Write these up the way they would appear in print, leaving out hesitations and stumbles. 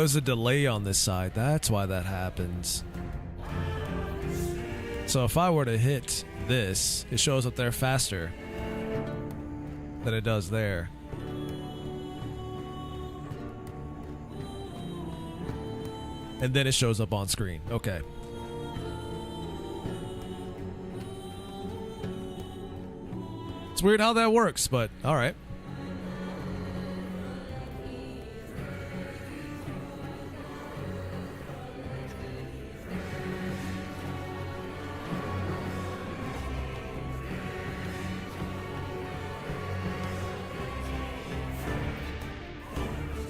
There's a delay on this side. That's why that happens. So if I were to hit this, it shows up there faster than it does there. And then it shows up on screen. Okay. It's weird how that works, but all right.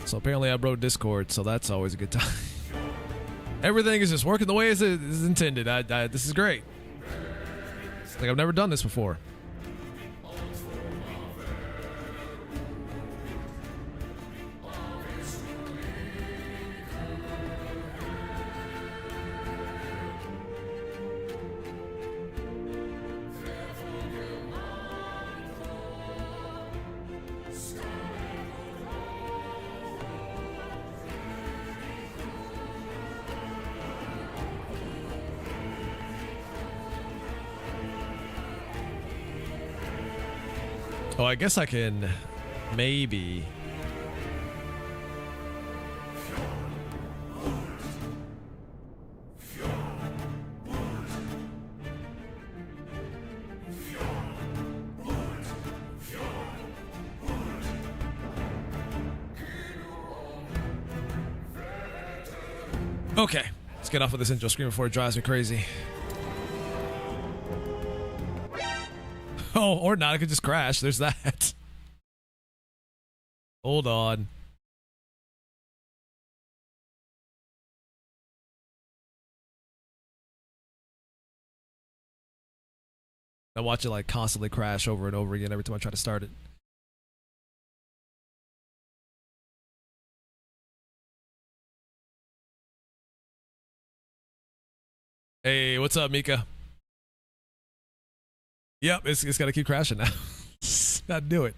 So apparently I broke Discord, so that's always a good time. Everything is just working the way it is intended. This is great. Like I've never done this before. Oh, I guess I can maybe. Okay, let's get off of this intro screen before it drives me crazy. Oh, or not, I could just crash. There's that. Hold on. I watch it like constantly crash over and over again every time I try to start it. Hey, what's up, Mika? Yep, it's got to keep crashing now. I knew it.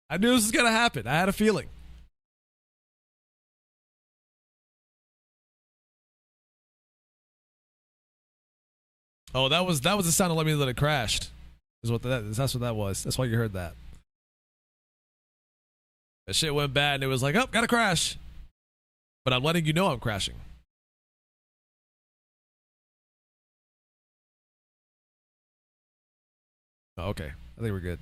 I knew this was gonna happen. I had a feeling. Oh, that was the sound that let me know that it crashed. That's what that was. That's why you heard that. That shit went bad and it was like, oh, gotta crash. But I'm letting you know I'm crashing. Oh, okay, I think we're good.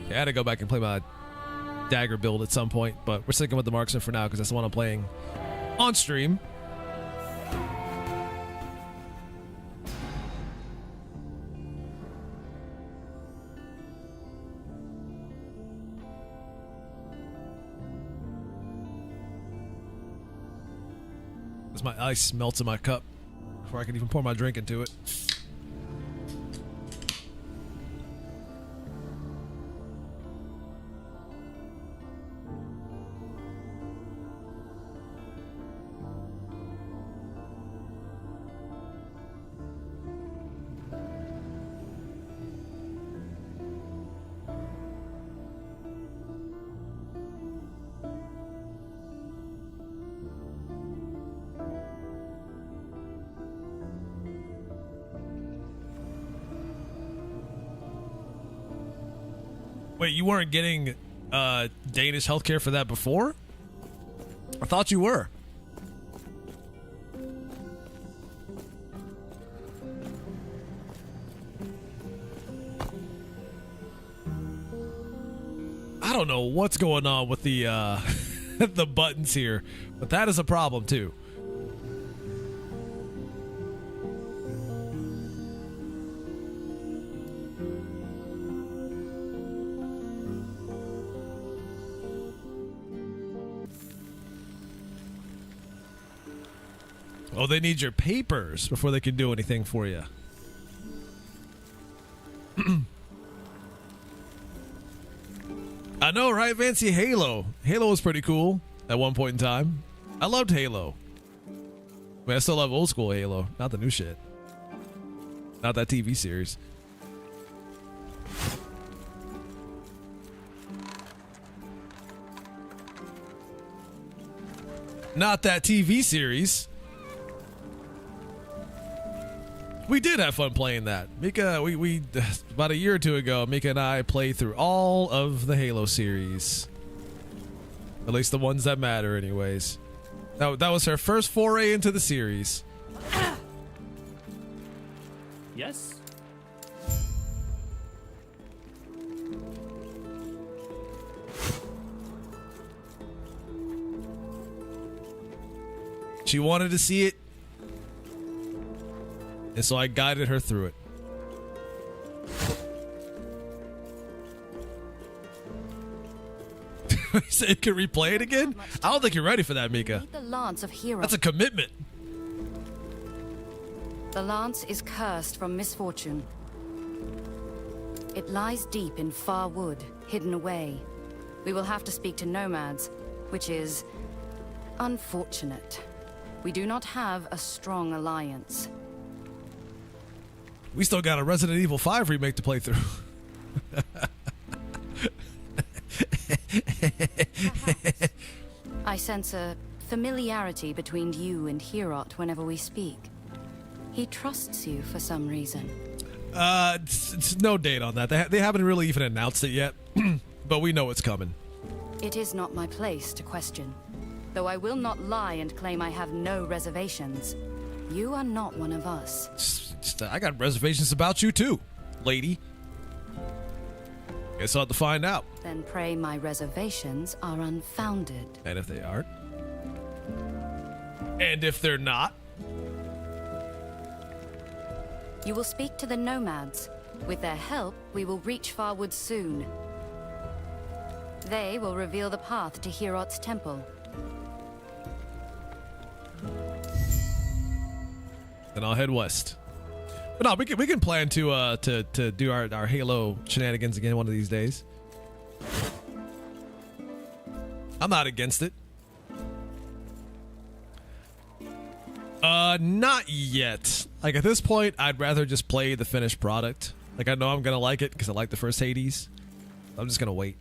Yeah, I had to go back and play my dagger build at some point, but we're sticking with the marksman for now because that's the one I'm playing on stream. As my ice melts in my cup before I can even pour my drink into it. Wait, you weren't getting Danish healthcare for that before? I thought you were. I don't know what's going on with the the buttons here, but that is a problem too. Oh, they need your papers before they can do anything for you. I know, right, Fancy? Halo. Halo was pretty cool at one point in time. I loved Halo. I mean, I still love old school Halo, not the new shit. Not that TV series. Not that TV series. We did have fun playing that. Mika, we about a year or two ago, Mika and I played through all of the Halo series. At least the ones that matter anyways. That was her first foray into the series. Yes? She wanted to see it. And so I guided her through it. So you can replay it again? I don't think you're ready for that, Mika. The lance of Hero. That's a commitment. The lance is cursed from misfortune. It lies deep in far wood, hidden away. We will have to speak to nomads, which is unfortunate. We do not have a strong alliance. We still got a Resident Evil 5 remake to play through. I sense a familiarity between you and Herot whenever we speak. He trusts you for some reason. It's no date on that. They haven't really even announced it yet, but we know it's coming. It is not my place to question. Though I will not lie and claim I have no reservations. You are not one of us. I got reservations about you too, lady. Guess I'll have to find out. Then pray my reservations are unfounded. And if they aren't? And if they're not? You will speak to the nomads. With their help, we will reach Farwood soon. They will reveal the path to Herot's temple. Then I'll head west. But no, we can plan to do our Halo shenanigans again one of these days. I'm not against it. Not yet. Like at this point, I'd rather just play the finished product. Like I know I'm gonna like it because I like the first Hades. I'm just gonna wait.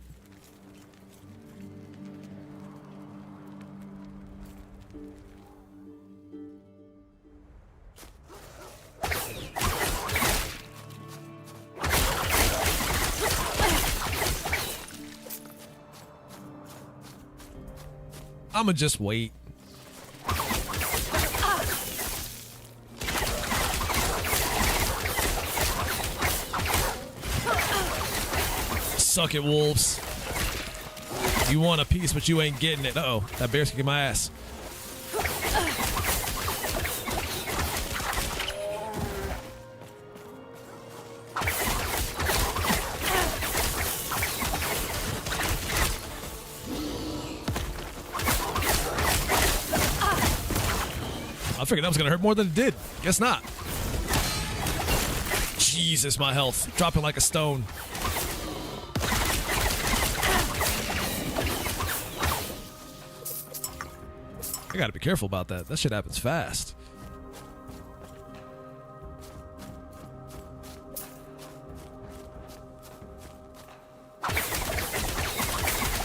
I'ma just wait. Suck it, wolves. You want a piece, but you ain't getting it. Uh-oh, that bear's kicking my ass. I figured that was gonna hurt more than it did. Guess not. Jesus, my health. Dropping like a stone. I gotta be careful about that. That shit happens fast.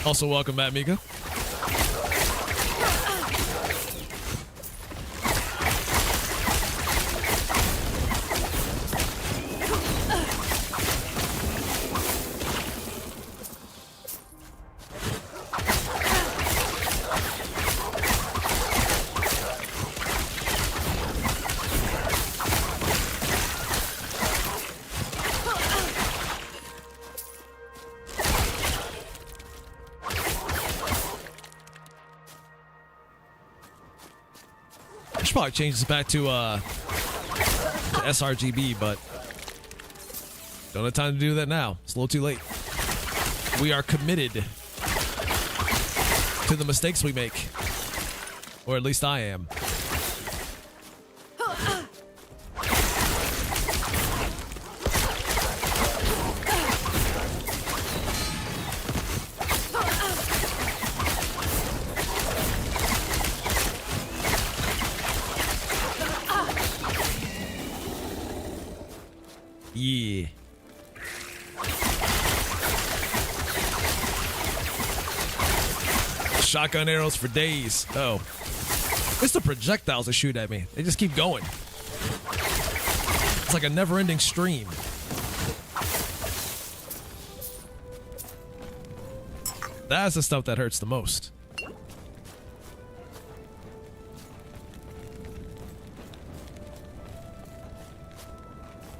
Also, welcome back, Mika. Probably change this back to sRGB, but don't have time to do that now. It's a little too late. We are committed to the mistakes we make, or at least I am. Yeah. Shotgun arrows for days. Oh. It's the projectiles that shoot at me. They just keep going. It's like a never-ending stream. That's the stuff that hurts the most.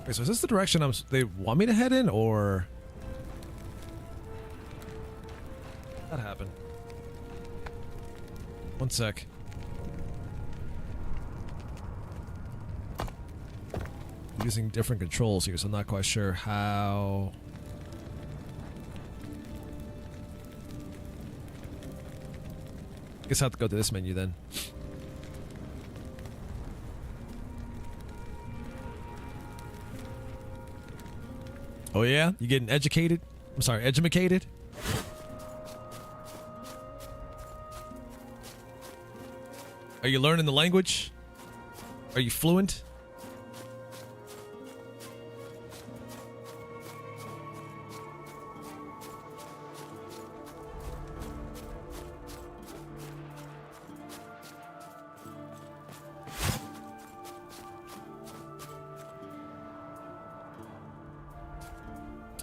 Okay, so is this the direction they want me to head in, or that happened? One sec. Using different controls here, so I'm not quite sure how. Guess I have to go to this menu then. Oh yeah? You getting educated? I'm sorry, edumacated? Are you learning the language? Are you fluent?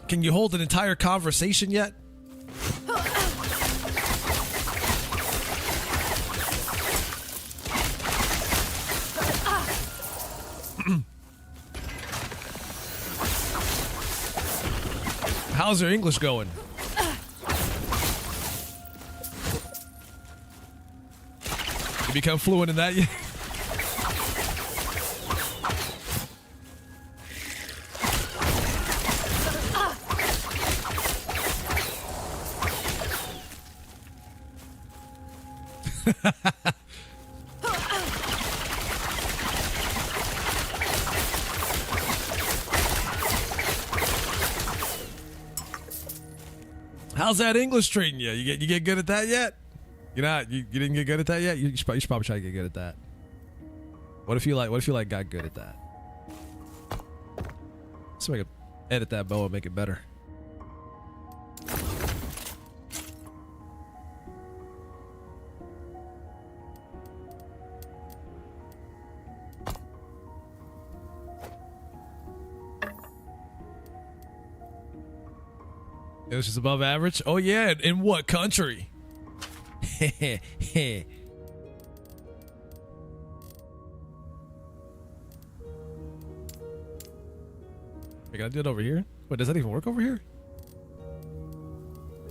Can you hold an entire conversation yet? How's your English going? You become fluent in that yet? How's that English treating you? You get good at that yet? You didn't get good at that yet? You should probably try to get good at that. What if you got good at that? So I could edit that bow and make it better. It was just above average? Oh yeah, in what country? Can I do it over here? Wait, does that even work over here?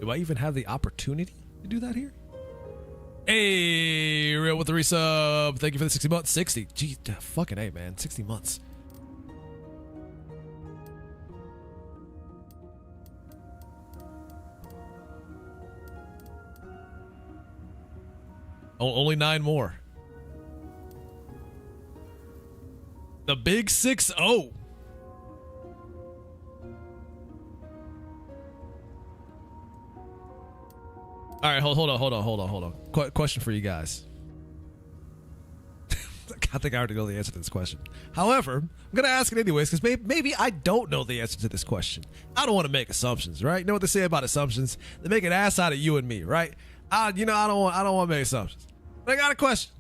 Do I even have the opportunity to do that here? Hey, Real with the resub. Thank you for the 60 months. 60. Gee, fucking A, man. 60 months. Only 9 more. The big 6-0. All right, hold on. Question for you guys. I think I already know the answer to this question. However, I'm going to ask it anyways because maybe I don't know the answer to this question. I don't want to make assumptions, right? You know what they say about assumptions? They make an ass out of you and me, right? I don't want to make assumptions. But I got a question.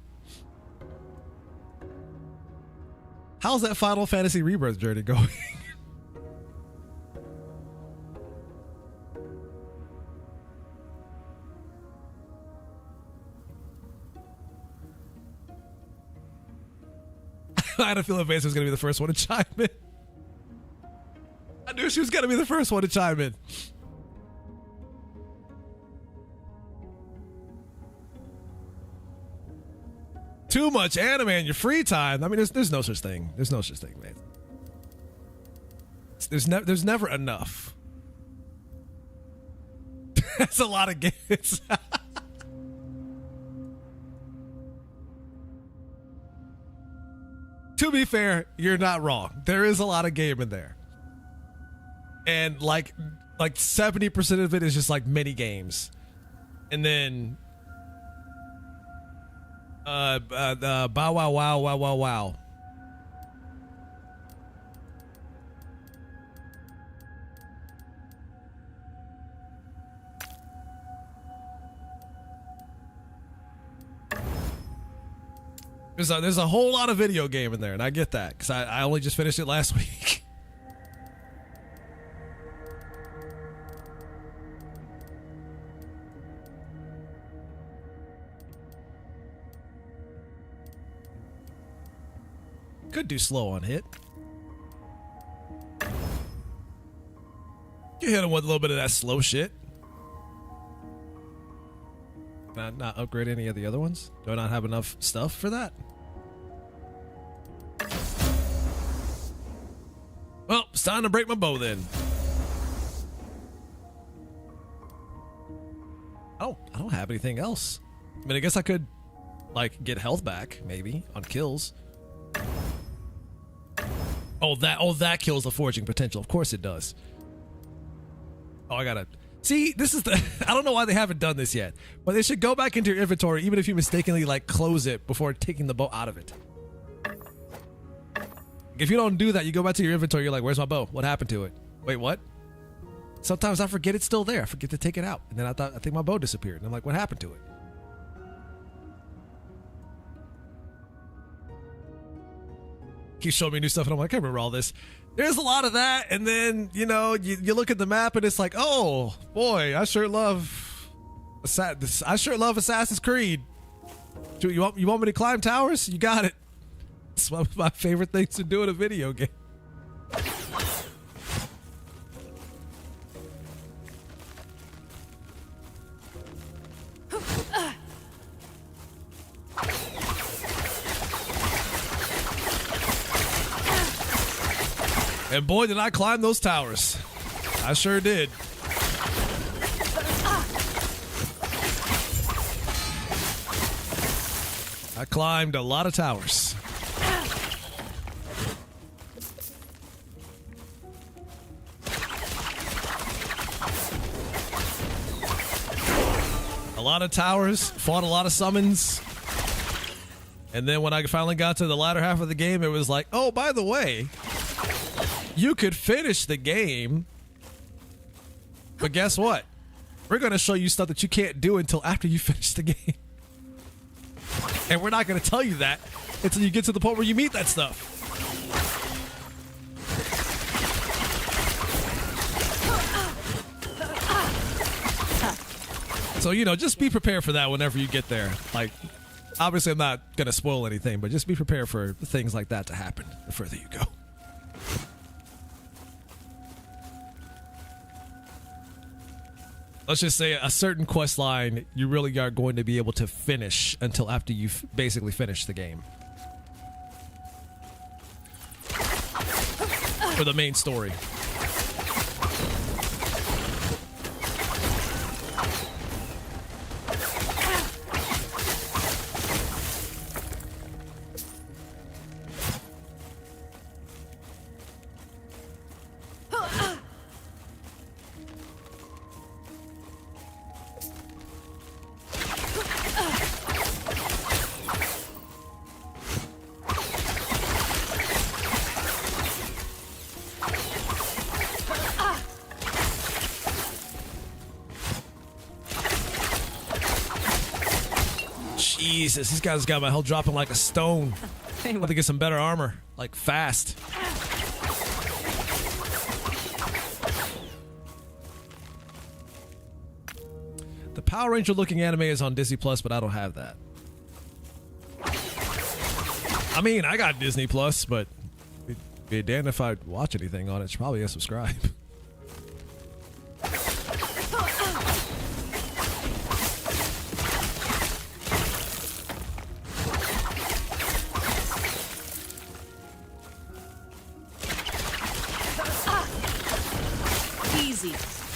How's that Final Fantasy Rebirth journey going? I had a feeling Vance was going to be the first one to chime in. I knew she was going to be the first one to chime in. Too much anime in your free time. I mean, there's no such thing. There's no such thing, man. There's never enough. That's a lot of games. To be fair, you're not wrong. There is a lot of game in there. And like 70% of it is just like mini games. And then bow wow wow wow wow wow. There's a whole lot of video game in there, and I get that because I only just finished it last week. Could do slow on hit. You hit him with a little bit of that slow shit. Can I not upgrade any of the other ones? Do I not have enough stuff for that? Well, it's time to break my bow then. I don't have anything else. I mean, I guess I could, like, get health back, maybe, on kills. Oh, that kills the forging potential. Of course it does. Oh, I gotta... See, this is the... I don't know why they haven't done this yet, but they should go back into your inventory even if you mistakenly, like, close it before taking the bow out of it. If you don't do that, you go back to your inventory, you're like, where's my bow? What happened to it? Wait, what? Sometimes I forget it's still there. I forget to take it out. And then I think my bow disappeared. And I'm like, what happened to it? Keeps showing me new stuff, and I'm like, I remember all this. There's a lot of that, and then, you know, you look at the map, and it's like, oh, boy, I sure love Assassin's Creed. You want me to climb towers? You got it. It's one of my favorite things to do in a video game. And boy, did I climb those towers. I sure did. I climbed a lot of towers. A lot of towers, fought a lot of summons. And then when I finally got to the latter half of the game, it was like, oh, by the way, you could finish the game, but guess what? We're going to show you stuff that you can't do until after you finish the game. And we're not going to tell you that until you get to the point where you meet that stuff. So, you know, just be prepared for that whenever you get there. Like, obviously I'm not going to spoil anything, but just be prepared for things like that to happen the further you go. Let's just say a certain quest line you really aren't going to be able to finish until after you've basically finished the game. For the main story. Jesus, these guys got my health dropping like a stone. I have to get some better armor, like fast. The Power Ranger looking anime is on Disney Plus, but I don't have that. I mean, I got Disney Plus, but it'd be damned if I'd watch anything on it. It's probably a subscribe.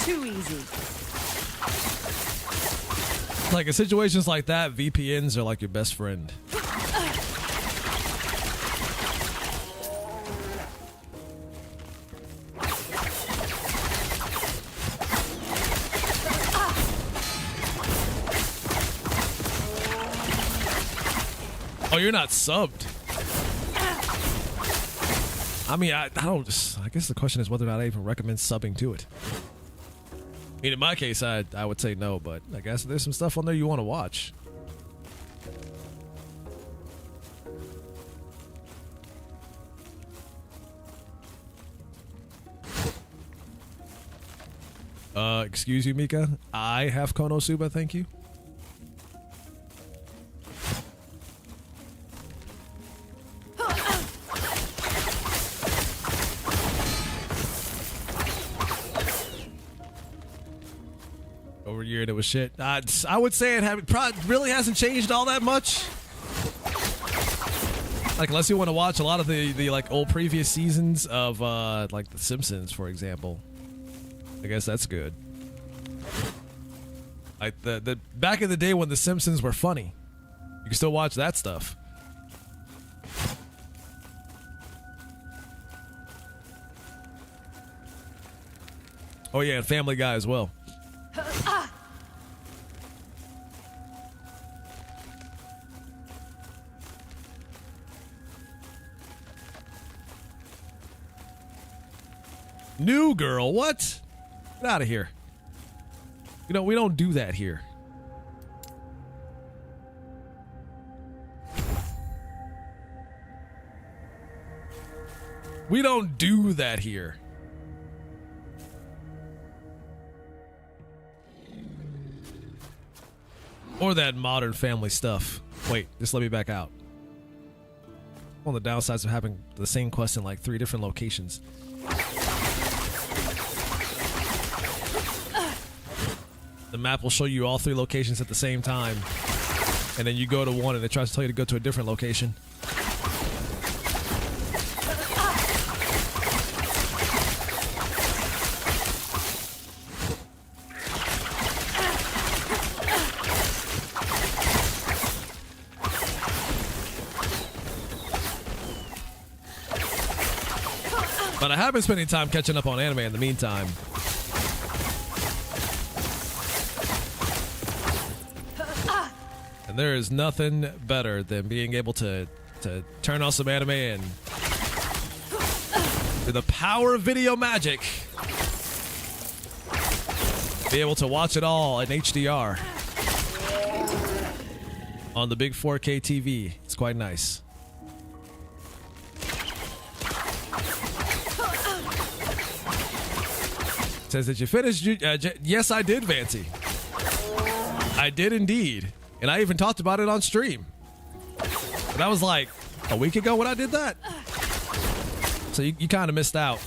Too easy. Like in situations like that, VPNs are like your best friend. Oh, you're not subbed. I mean, I guess the question is whether or not I even recommend subbing to it. I mean, in my case, I would say no, but I guess there's some stuff on there you want to watch. Excuse you, Mika. I have Konosuba, thank you. Over a year and it was shit. I would say it really hasn't changed all that much. Like, unless you want to watch a lot of the like old previous seasons of like The Simpsons, for example. I guess that's good. Like the back in the day when The Simpsons were funny, you can still watch that stuff. Oh yeah, and Family Guy as well. New girl, what? Get out of here. You know, we don't do that here. We don't do that here. Or that Modern Family stuff. Wait, just let me back out. One of the downsides of having the same quest in like 3 different locations. The map will show you all 3 locations at the same time. And then you go to one and it tries to tell you to go to a different location. But I have been spending time catching up on anime in the meantime. And there is nothing better than being able to turn on some anime and through the power of video magic, be able to watch it all in HDR on the big 4K TV. It's quite nice. Says that you finished. Yes, I did, Vancy. I did indeed. And I even talked about it on stream. But that was like a week ago when I did that. So you kind of missed out.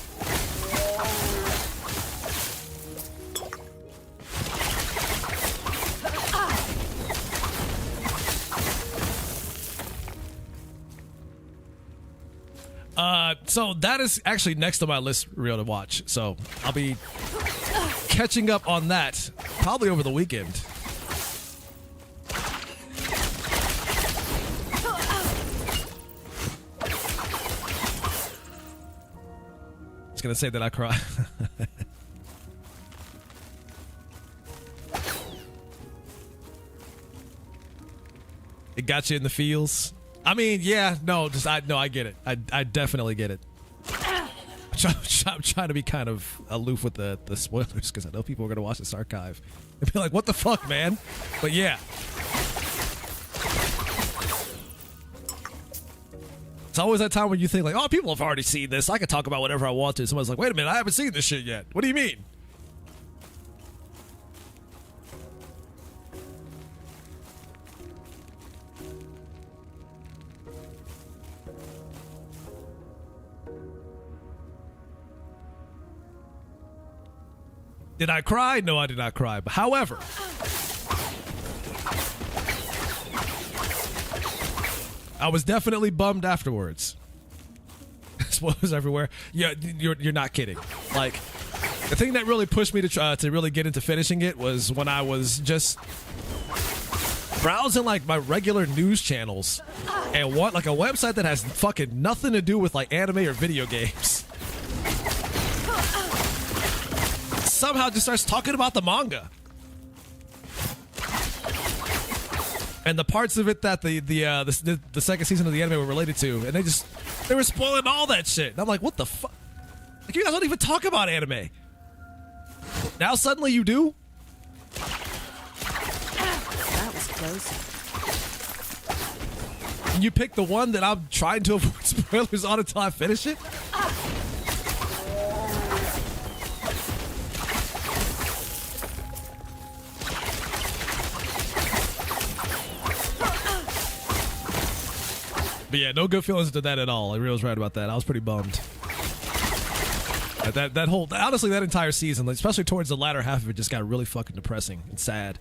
So that is actually next on my list reel to watch. So I'll be catching up on that probably over the weekend. I was gonna say that I cry. It got you in the feels. I mean, yeah, no, I get it. I definitely get it. I'm trying to be kind of aloof with the spoilers because I know people are going to watch this archive and be like, what the fuck, man? But yeah. It's always that time when you think like, oh, people have already seen this. I can talk about whatever I want to. Someone's like, wait a minute, I haven't seen this shit yet. What do you mean? Did I cry? No, I did not cry. But however, I was definitely bummed afterwards. Spoilers everywhere. Yeah, you're not kidding. Like, the thing that really pushed me to try to really get into finishing it was when I was just browsing like my regular news channels and what like a website that has fucking nothing to do with like anime or video games. Somehow just starts talking about the manga and the parts of it that the second season of the anime were related to, and they were spoiling all that shit. And I'm like, what the fuck? Like, you guys don't even talk about anime. Now suddenly you do? That was close. And you pick the one that I'm trying to avoid spoilers on until I finish it? But yeah, no good feelings to that at all. Real's right about that. I was pretty bummed. That whole, honestly, that entire season, especially towards the latter half of it, just got really fucking depressing and sad.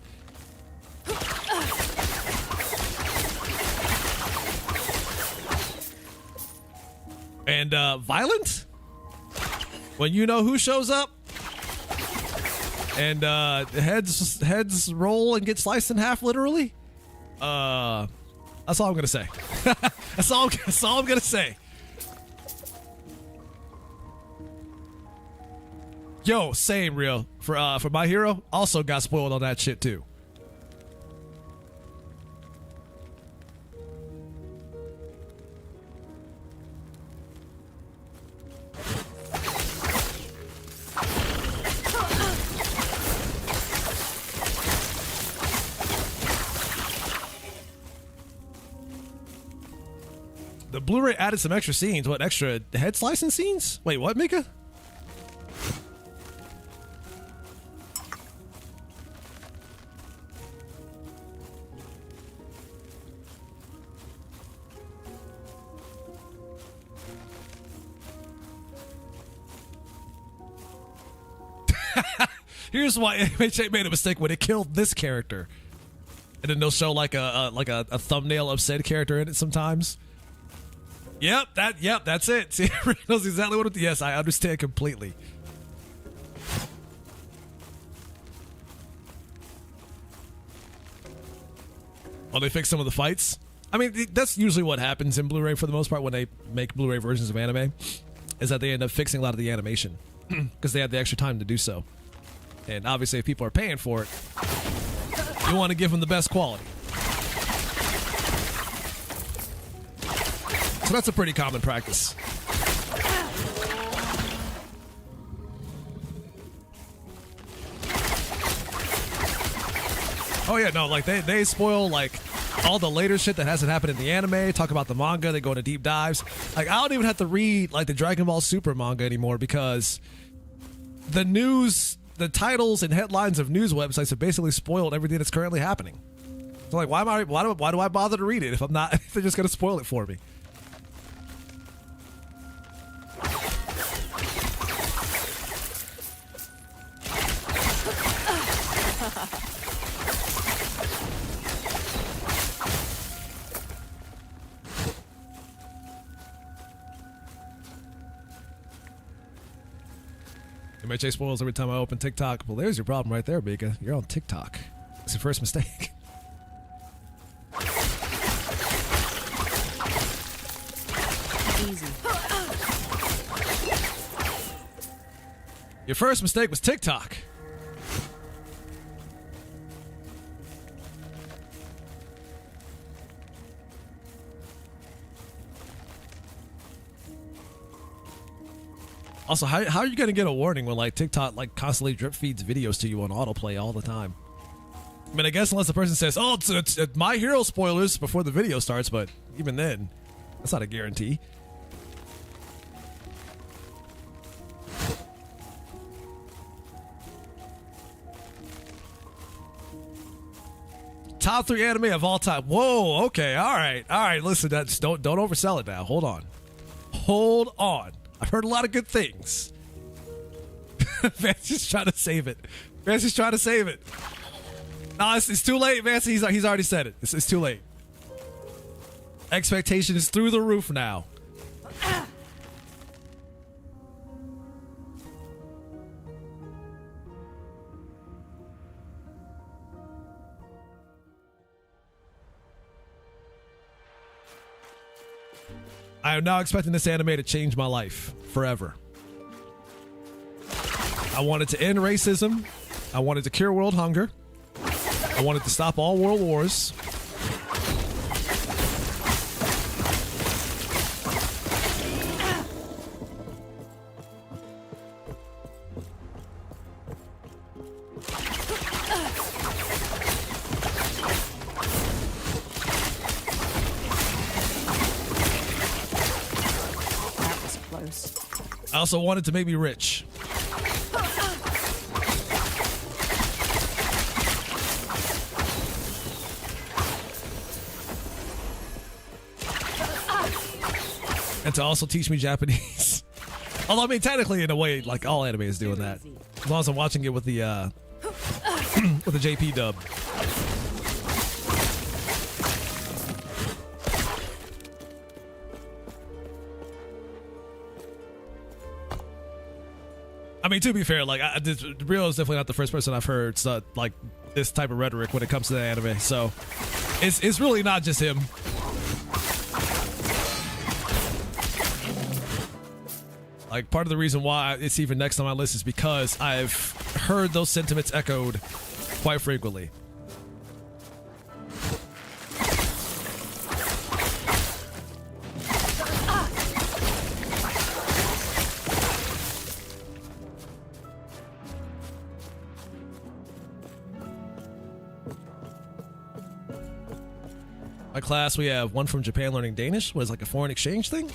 And violent? When you know who shows up and heads roll and get sliced in half, literally. That's all I'm gonna say. That's all I'm gonna say. Yo, same, real. For My Hero, also got spoiled on that shit too. The Blu-ray added some extra scenes. What, extra head slicing scenes? Wait, what, Mika? Here's why MHA made a mistake when it killed this character, and then they'll show like a thumbnail of said character in it sometimes. Yep, that's it. See, Rick knows exactly what it. Yes, I understand completely. Oh, they fixed some of the fights. I mean, that's usually what happens in Blu-ray for the most part when they make Blu-ray versions of anime, is that they end up fixing a lot of the animation because they had the extra time to do so. And obviously, if people are paying for it, you want to give them the best quality. So that's a pretty common practice. Oh yeah, no, like they spoil like all the later shit that hasn't happened in the anime, talk about the manga, they go into deep dives. Like I don't even have to read like the Dragon Ball Super manga anymore because the news, the titles and headlines of news websites have basically spoiled everything that's currently happening. So like why do I bother to read it if I'm not if they're just gonna spoil it for me? MHA spoils every time I open TikTok. Well, there's your problem right there, Mika. You're on TikTok. It's your first mistake. Easy. Your first mistake was TikTok. Also, how are you going to get a warning when like TikTok like constantly drip feeds videos to you on autoplay all the time? I mean, I guess unless the person says, "Oh, it's My Hero spoilers" before the video starts, but even then, that's not a guarantee. Top 3 anime of all time. Whoa, okay, all right. Listen, don't oversell it now. Hold on. I've heard a lot of good things. Vancy's trying to save it. No, it's too late, Vancy. He's already said it. It's too late. Expectation is through the roof now. I am now expecting this anime to change my life forever. I wanted to end racism. I wanted to cure world hunger. I wanted to stop all world wars. I also wanted to make me rich. and to also teach me Japanese. Although, I mean, technically, in a way, like all anime is doing that. As long as I'm watching it with the with the JP dub. I mean, to be fair, like Rio is definitely not the first person I've heard like this type of rhetoric when it comes to the anime. So it's really not just him. Like, part of the reason why it's even next on my list is because I've heard those sentiments echoed quite frequently. My class, we have one from Japan learning Danish, was like a foreign exchange thing.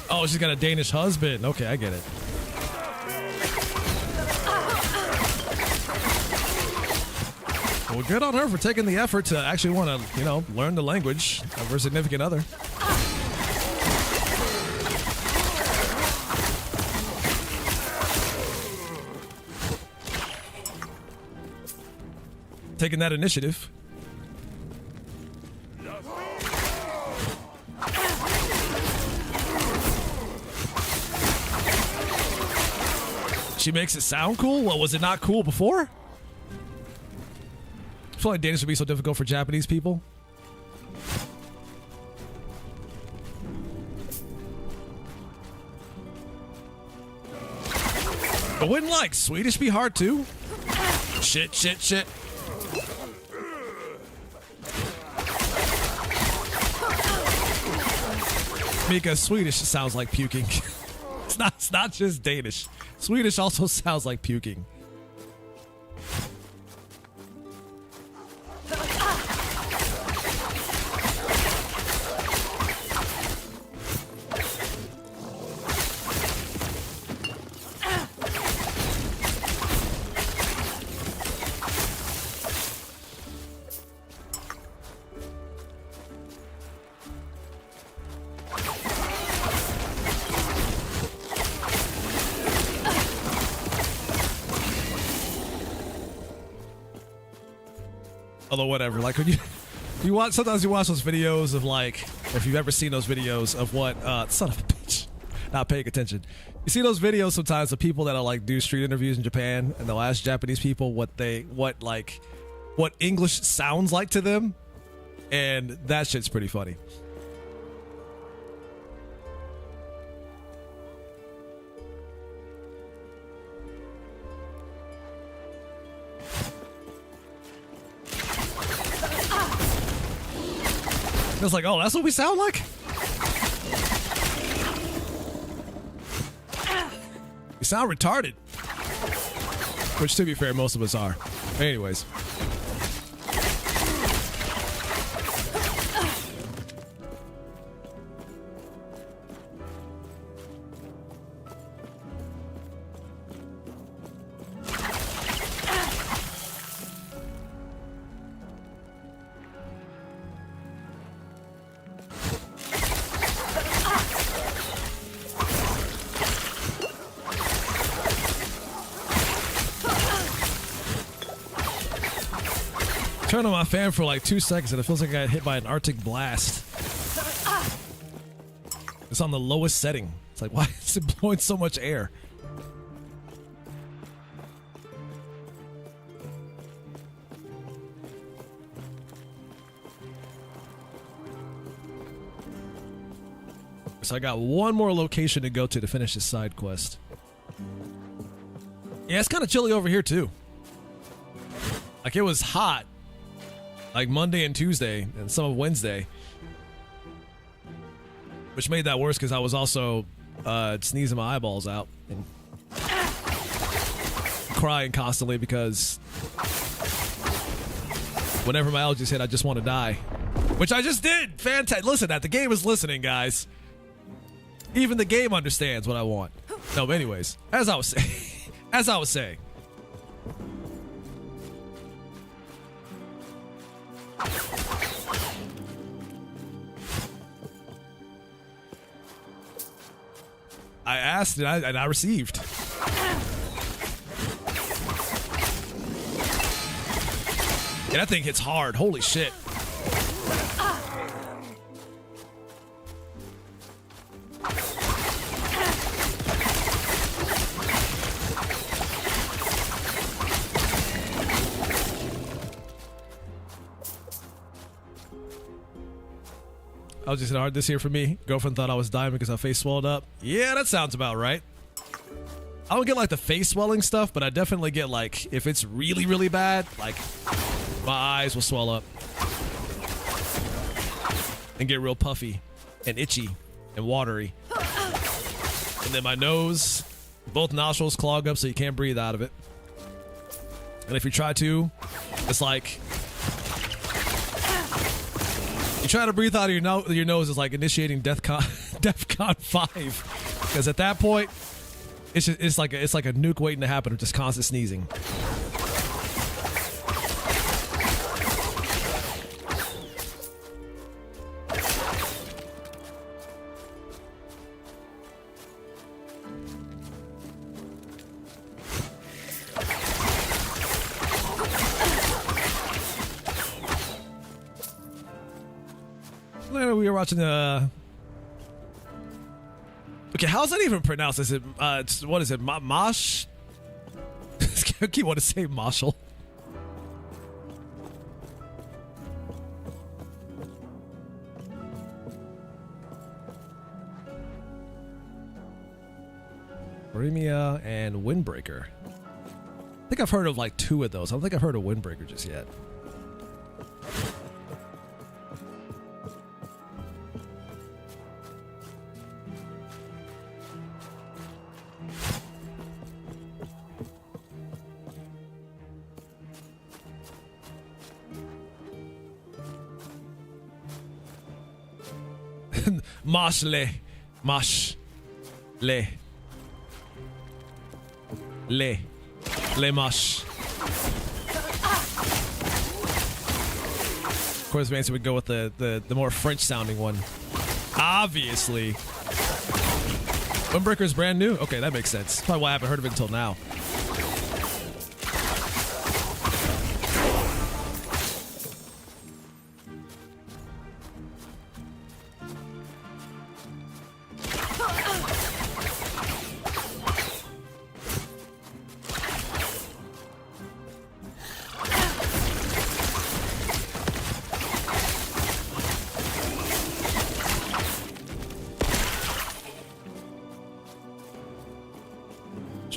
Oh, she's got a Danish husband. Okay, I get it. Well, good on her for taking the effort to actually want to, you know, learn the language of her significant other. Taking that initiative. She makes it sound cool? Well, was it not cool before? I feel like Danish would be so difficult for Japanese people. But wouldn't like Swedish be hard too? Shit, shit, shit. Mika, Swedish sounds like puking. It's not just Danish. Swedish also sounds like puking. Although whatever, like when you watch, sometimes you watch those videos of like, if you've ever seen those videos of what son of a bitch, not paying attention. You see those videos sometimes of people that are like do street interviews in Japan, and they'll ask Japanese people what English sounds like to them, and that shit's pretty funny. It's like, oh, that's what we sound like? We sound retarded. Which, to be fair, most of us are. Anyways. Turn on my fan for like 2 seconds and it feels like I got hit by an Arctic blast. It's on the lowest setting. It's like, why is it blowing so much air? So I got one more location to go to finish this side quest. Yeah, it's kind of chilly over here too. Like, it was hot like Monday and Tuesday and some of Wednesday, which made that worse because I was also sneezing my eyeballs out. And crying constantly because whenever my allergies hit, I just want to die. Which I just did. Fantastic. Listen, the game is listening, guys. Even the game understands what I want. No, but anyways, as I was saying, I asked and I received. And that thing hits hard. Holy shit. I was just hard this year for me. Girlfriend thought I was dying because my face swelled up. Yeah, that sounds about right. I don't get like the face swelling stuff, but I definitely get like if it's really, really bad, like my eyes will swell up and get real puffy and itchy and watery. And then my nose, both nostrils clog up so you can't breathe out of it. And if you try to, it's like you try to breathe out of your nose is like initiating DEFCON 5, because at that point, it's like a nuke waiting to happen of just constant sneezing. We were watching okay, how's that even pronounced? Is it what is it? Mosh? I keep wanting to say Marshall. Bohemia and Windbreaker. I think I've heard of like 2 of those. I don't think I've heard of Windbreaker just yet. Mashle. Mash. Le. Le. Le mash. Of course, Mancy would go with the more French sounding one. Obviously. Windbreaker is brand new? Okay, that makes sense. Probably why I haven't heard of it until now.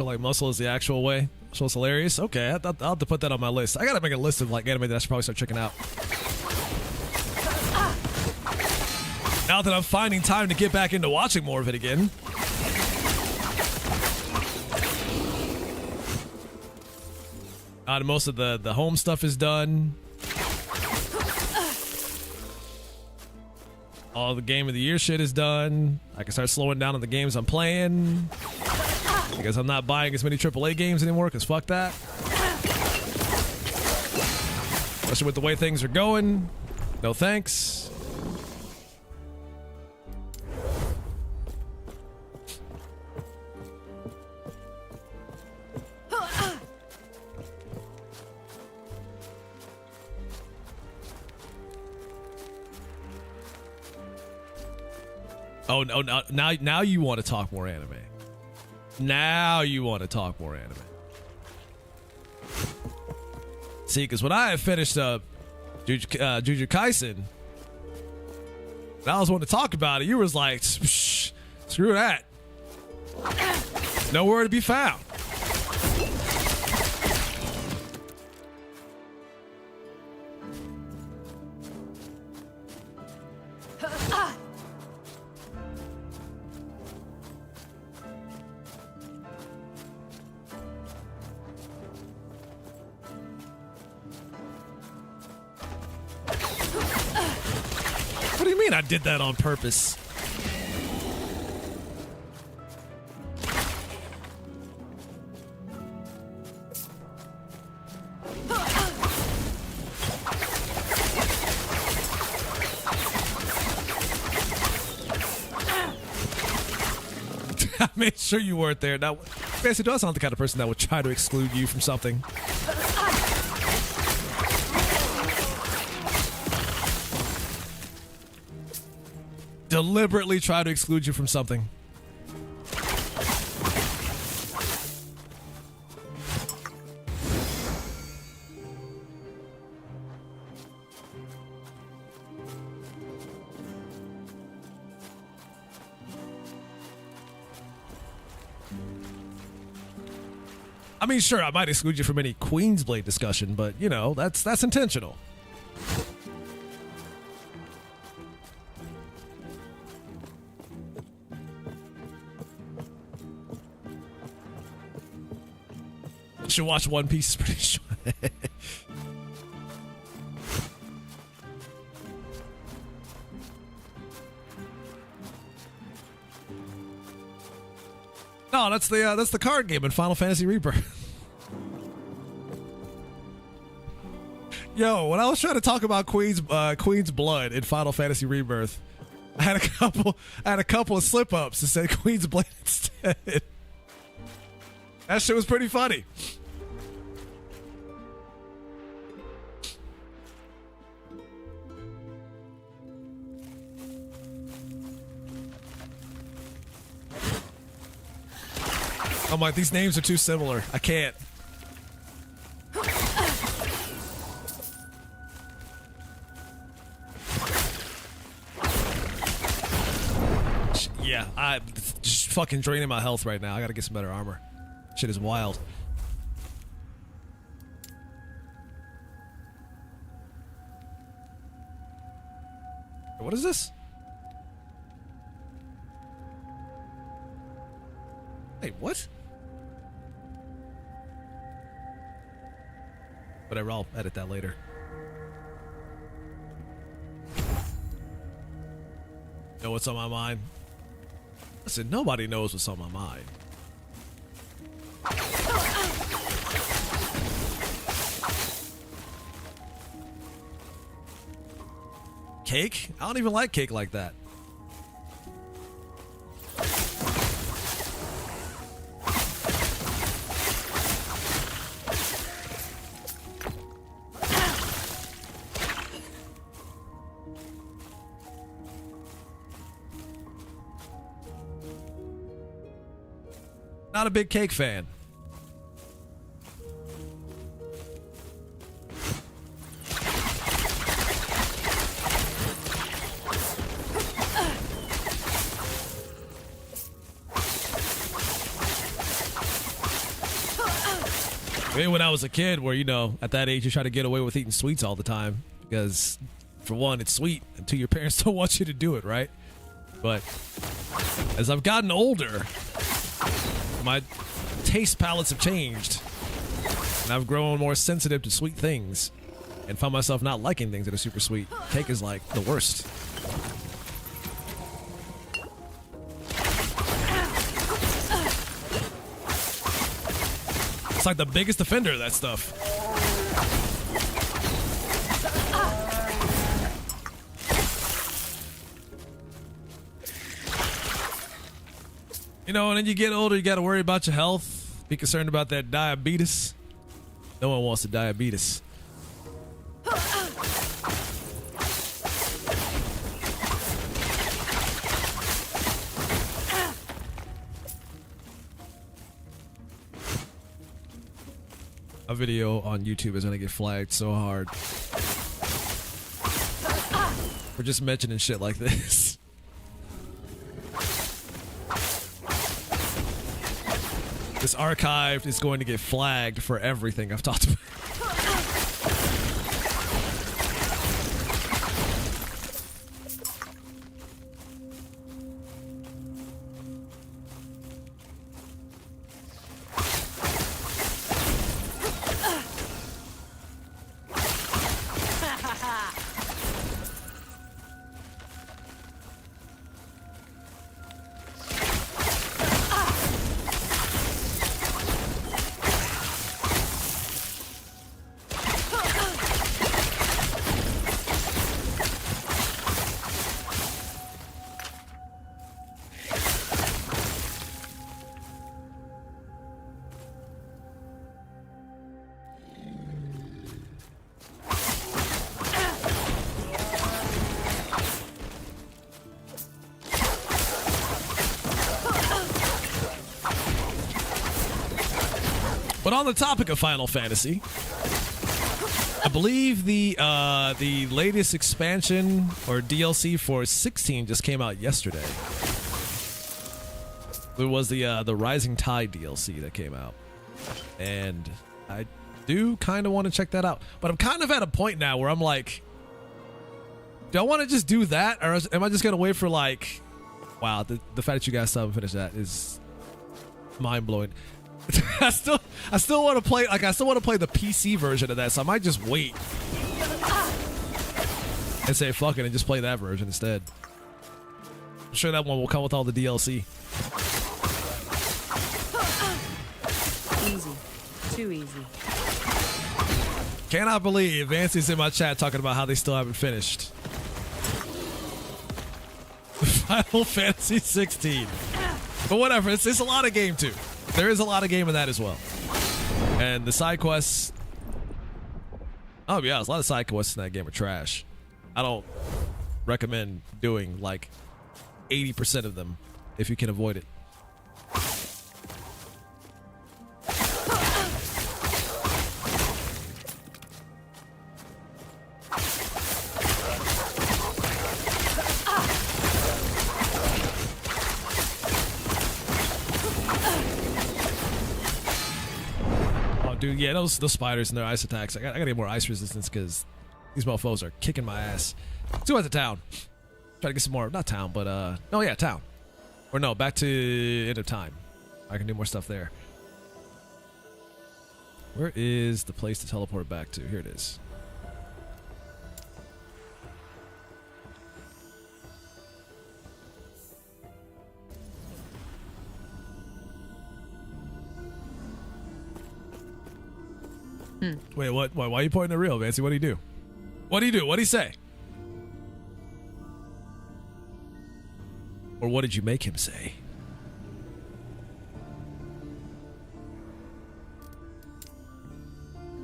Like muscle is the actual way. So it's hilarious. Okay, I'll have to put that on my list. I gotta make a list of like anime that I should probably start checking out. Now that I'm finding time to get back into watching more of it again. Most of the home stuff is done. All the game of the year shit is done. I can start slowing down on the games I'm playing. Because I'm not buying as many AAA games anymore, because fuck that. Especially with the way things are going. No thanks. Oh, no, now you want to talk more anime. Now you want to talk more anime. See, because when I had finished up Jujutsu Kaisen, and I was wanting to talk about it, you was like, screw that. Nowhere to be found. mean I did that on purpose? I made sure you weren't there. Now, Fancy does sound the kind of person that would try to exclude you from something. Deliberately try to exclude you from something. I mean, sure, I might exclude you from any Queensblade discussion, but, you know, that's intentional. Should watch One Piece, is pretty sure. No, that's the card game in Final Fantasy Rebirth. Yo, when I was trying to talk about Queen's Blood in Final Fantasy Rebirth, I had a couple of slip ups and said Queen's Blade instead. That shit was pretty funny. I'm like, these names are too similar. I can't. Yeah, I'm just fucking draining my health right now. I gotta get some better armor. Shit is wild. What is this? Hey, what? Whatever, I'll edit that later. Know what's on my mind? Listen, nobody knows what's on my mind. Cake? I don't even like cake like that. Not a big cake fan. Maybe when I was a kid, where, you know, at that age you try to get away with eating sweets all the time because, for one, it's sweet, and two, your parents don't want you to do it, right? But as I've gotten older, my taste palettes have changed, and I've grown more sensitive to sweet things and found myself not liking things that are super sweet. Cake is like the worst. It's like the biggest offender of that stuff. You know, and then you get older, you got to worry about your health, be concerned about that diabetes. No one wants the diabetes. A video on YouTube is going to get flagged so hard for just mentioning shit like this. This archive is going to get flagged for everything I've talked about. But on the topic of Final Fantasy, I believe the latest expansion or DLC for 16 just came out yesterday. It was the Rising Tide DLC that came out, and I do kind of want to check that out. But I'm kind of at a point now where I'm like, do I want to just do that, or am I just gonna wait for like, wow, the fact that you guys still haven't finished that is mind blowing. I still want to play, like, I still want to play the PC version of that, so I might just wait and say fuck it and just play that version instead. I'm sure that one will come with all the DLC. Easy. Too easy. Cannot believe Vancy's in my chat talking about how they still haven't finished Final Fantasy 16. But whatever, it's a lot of game too. There is a lot of game in that as well. And the side quests, oh yeah, there's a lot of side quests in that game are trash. I don't recommend doing like 80% of them if you can avoid it. Dude, yeah, those spiders and their ice attacks. I gotta get more ice resistance because these mofos are kicking my ass. Let's go back to town. Try to get some more, not town, but oh yeah, town. Or no, back to End of Time. I can do more stuff there. Where is the place to teleport back to? Here it is. Wait, what? Why are you pointing the reel, Vancy? What do you do? What do you do? What do you say? Or what did you make him say?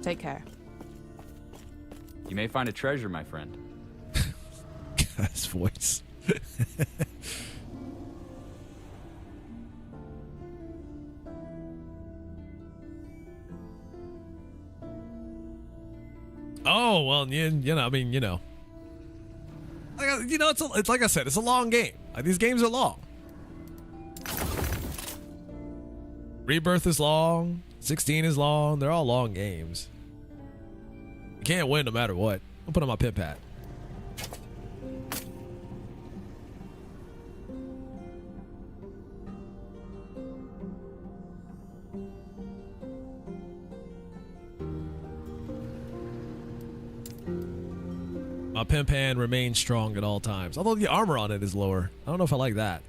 Take care. You may find a treasure, my friend. Guy's voice. Oh, well, you know, I mean, you know. It's like I said, it's a long game. Like, these games are long. Rebirth is long. 16 is long. They're all long games. You can't win no matter what. I'll put on my pimp hat. My pimp hand remains strong at all times. Although the armor on it is lower. I don't know if I like that.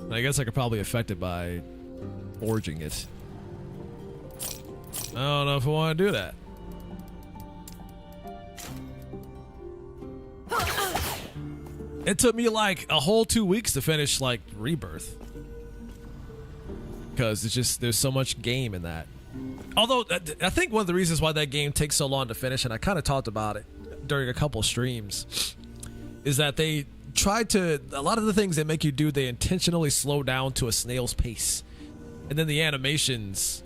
I guess I could probably affect it by forging it. I don't know if I want to do that. It took me like a whole 2 weeks to finish like Rebirth. Because it's just, there's so much game in that. Although, I think one of the reasons why that game takes so long to finish, and I kind of talked about it during a couple streams, is that they tried to, a lot of the things they make you do, they intentionally slow down to a snail's pace. And then the animations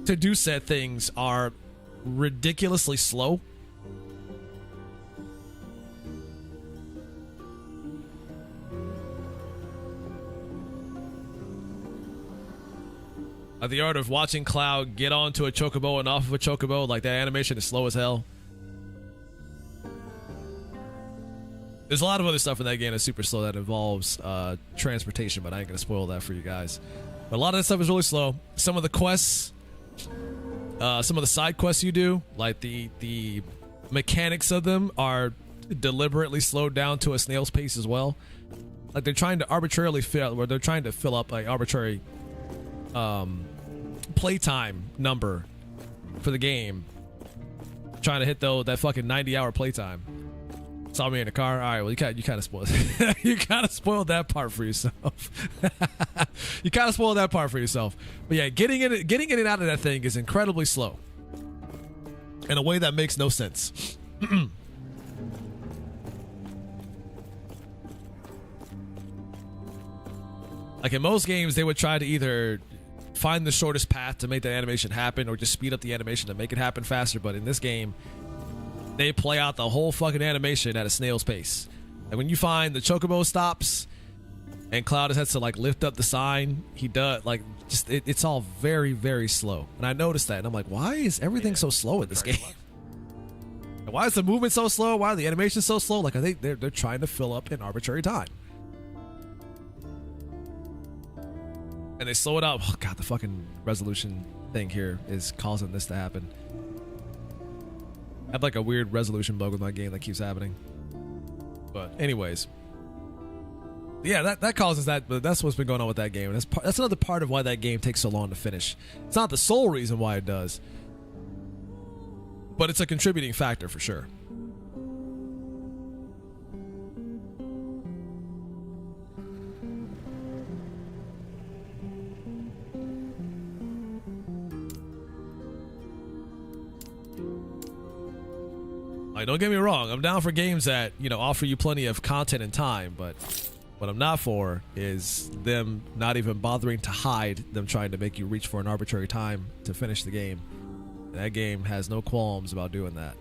to do said things are ridiculously slow. The art of watching Cloud get onto a chocobo and off of a chocobo, like that animation is slow as hell. There's a lot of other stuff in that game that's super slow that involves transportation, but I ain't gonna spoil that for you guys. But a lot of that stuff is really slow. Some of the quests, some of the side quests you do, like the mechanics of them are deliberately slowed down to a snail's pace as well. Like they're trying to arbitrarily fill, or they're trying to fill up like arbitrary playtime number for the game, trying to hit that fucking 90-hour playtime. Saw me in the car. All right, well, you kind of spoiled you kind of spoiled that part for yourself. You kind of spoiled that part for yourself. But yeah, getting in and out of that thing is incredibly slow in a way that makes no sense. Like in most games, they would try to either find the shortest path to make that animation happen or just speed up the animation to make it happen faster. But in this game, they play out the whole fucking animation at a snail's pace. And when you find the chocobo stops and Cloud has to like lift up the sign, he does like just it's all very, very slow. And I noticed that and I'm like, why is everything so slow in this game? And why is the movement so slow? Why are the animations so slow? Like I think they're trying to fill up an arbitrary time. And they slow it up. Oh god, the fucking resolution thing here is causing this to happen. I have like a weird resolution bug with my game that keeps happening. But anyways, yeah, that causes that. But that's what's been going on with that game. And that's another part of why that game takes so long to finish. It's not the sole reason why it does, but it's a contributing factor for sure. Like, don't get me wrong, I'm down for games that, you know, offer you plenty of content and time, but what I'm not for is them not even bothering to hide them trying to make you reach for an arbitrary time to finish the game. And that game has no qualms about doing that.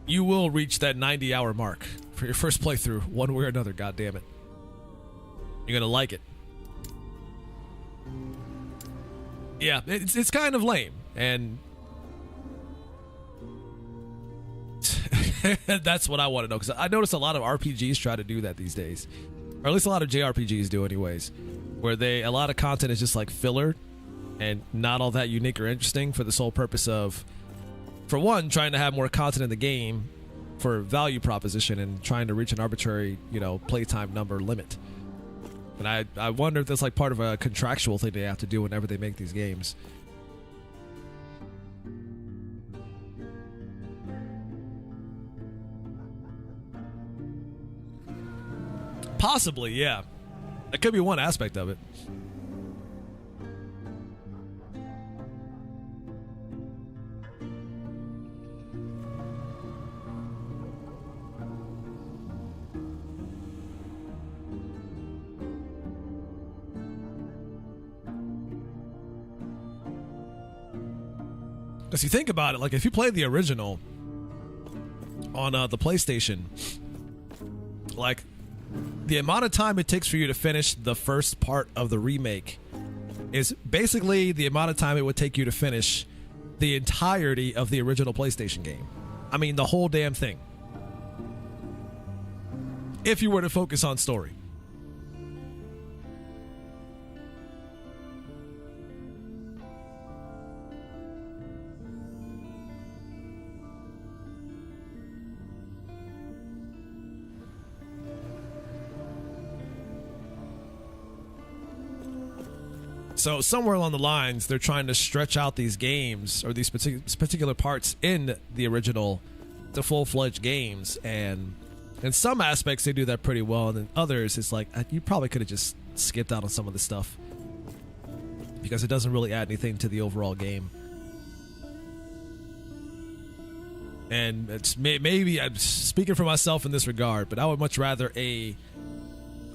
You will reach that 90-hour mark for your first playthrough, one way or another, goddammit. You're gonna like it. Yeah, it's kind of lame, and that's what I want to know, because I notice a lot of RPGs try to do that these days, or at least a lot of JRPGs do anyways, where a lot of content is just like filler and not all that unique or interesting for the sole purpose of, for one, trying to have more content in the game for value proposition and trying to reach an arbitrary, you know, playtime number limit. And I wonder if that's like part of a contractual thing they have to do whenever they make these games. Possibly, yeah. That could be one aspect of it. Because you think about it, like if you play the original on the PlayStation, like the amount of time it takes for you to finish the first part of the remake is basically the amount of time it would take you to finish the entirety of the original PlayStation game. I mean, the whole damn thing. If you were to focus on story. So somewhere along the lines, they're trying to stretch out these games or these particular parts in the original to full-fledged games, and in some aspects they do that pretty well, and in others it's like you probably could have just skipped out on some of the stuff because it doesn't really add anything to the overall game. And it's maybe I'm speaking for myself in this regard, but I would much rather a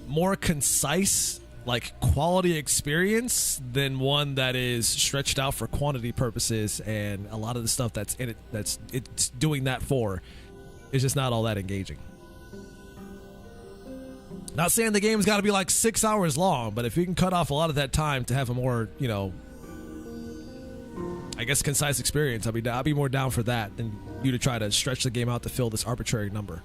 more concise, like, quality experience than one that is stretched out for quantity purposes, and a lot of the stuff that's in it it's doing that for is just not all that engaging. Not saying the game's got to be like 6 hours long, but if you can cut off a lot of that time to have a more, you know, I guess concise experience, I'd be more down for that than you to try to stretch the game out to fill this arbitrary number.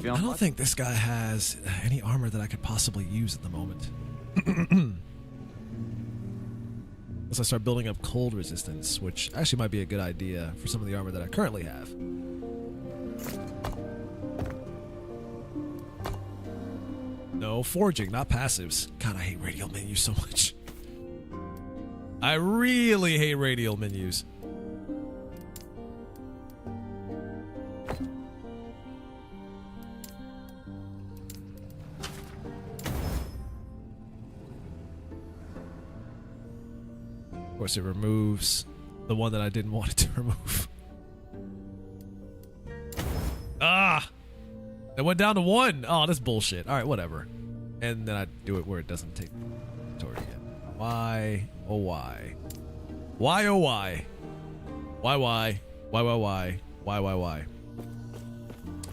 I don't think this guy has any armor that I could possibly use at the moment. Unless I start building up cold resistance, which actually might be a good idea for some of the armor that I currently have. No, forging, not passives. God, I hate radial menus so much. I really hate radial menus. Of course, it removes the one that I didn't want it to remove. Ah! It went down to 1. Oh, that's bullshit. All right, whatever. And then I do it where it doesn't take toward again. Why? Oh, why? Why? Oh, why? Why? Why? Why? Why? Why? Why? Why? Why?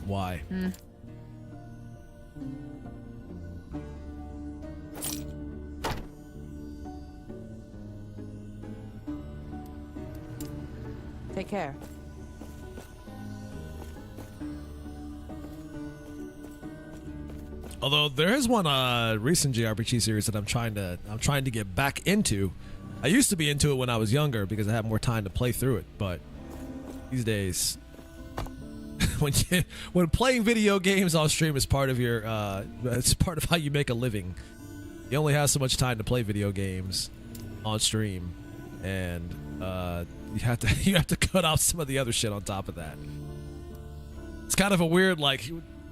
Why? Take care. Although there is one recent JRPG series that I'm trying to get back into. I used to be into it when I was younger because I had more time to play through it, but these days when playing video games on stream is part of your it's part of how you make a living. You only have so much time to play video games on stream, and you have to cut off some of the other shit on top of that. It's kind of a weird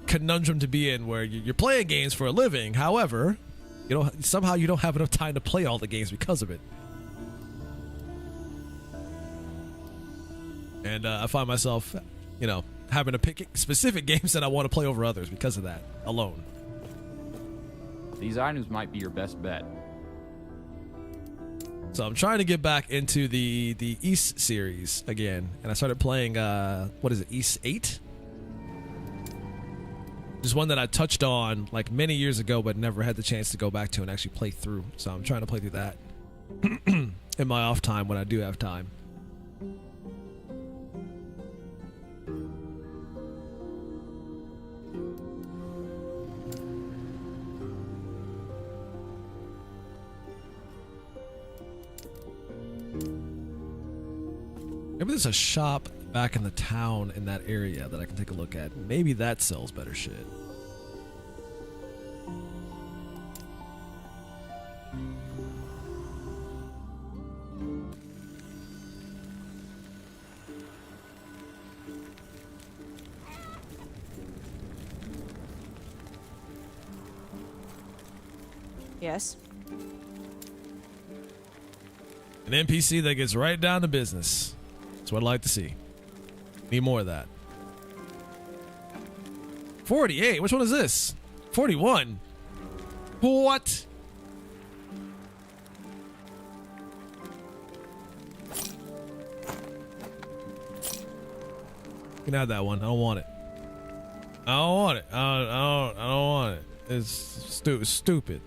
conundrum to be in where you're playing games for a living. However, somehow you don't have enough time to play all the games because of it. And I find myself, having to pick specific games that I want to play over others because of that alone. These items might be your best bet. So I'm trying to get back into the East series again, and I started playing what is it, East 8? There's one that I touched on many years ago, but never had the chance to go back to and actually play through. So I'm trying to play through that in my off time when I do have time. Maybe there's a shop back in the town in that area that I can take a look at. Maybe that sells better shit. Yes? An NPC that gets right down to business. That's what I'd like to see. Need more of that. 48? Which one is this? 41? What? You can have that one. I don't want it. I don't want it. I don't want it. It's stupid.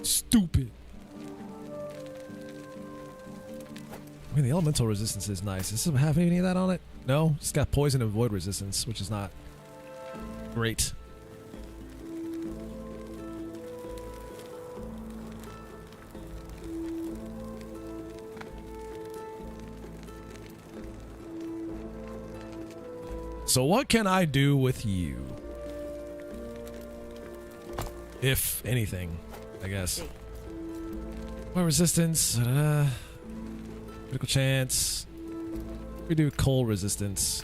Stupid. I mean, the elemental resistance is nice. Does it have any of that on it? No? It's got poison and void resistance, which is not great. So what can I do with you? If anything, I guess. What resistance? Critical chance. We do cold resistance.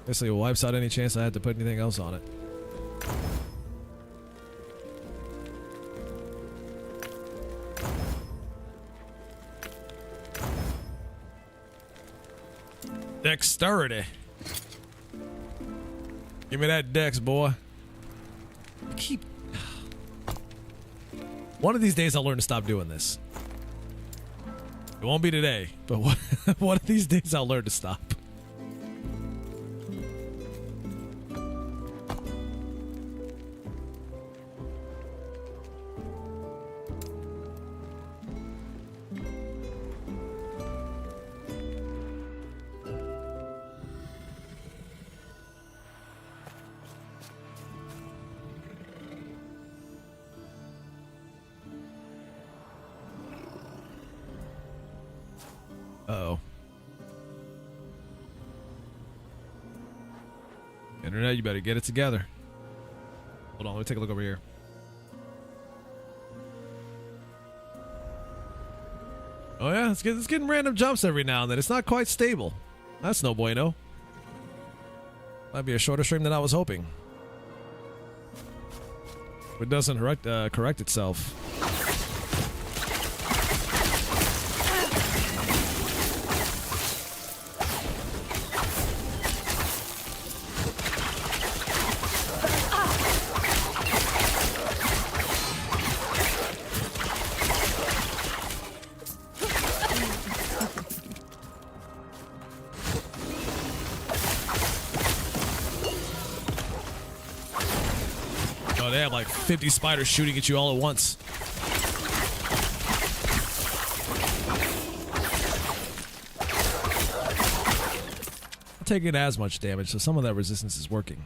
Basically, it wipes out any chance I had to put anything else on it. Dexterity. Give me that dex, boy. One of these days I'll learn to stop doing this. It won't be today, but one of these days I'll learn to stop. Uh-oh. Internet, you better get it together. Hold on, let me take a look over here. Oh yeah, it's getting random jumps every now and then. It's not quite stable. That's no bueno. Might be a shorter stream than I was hoping. It doesn't correct itself. They have like 50 spiders shooting at you all at once. I'm taking as much damage, so some of that resistance is working.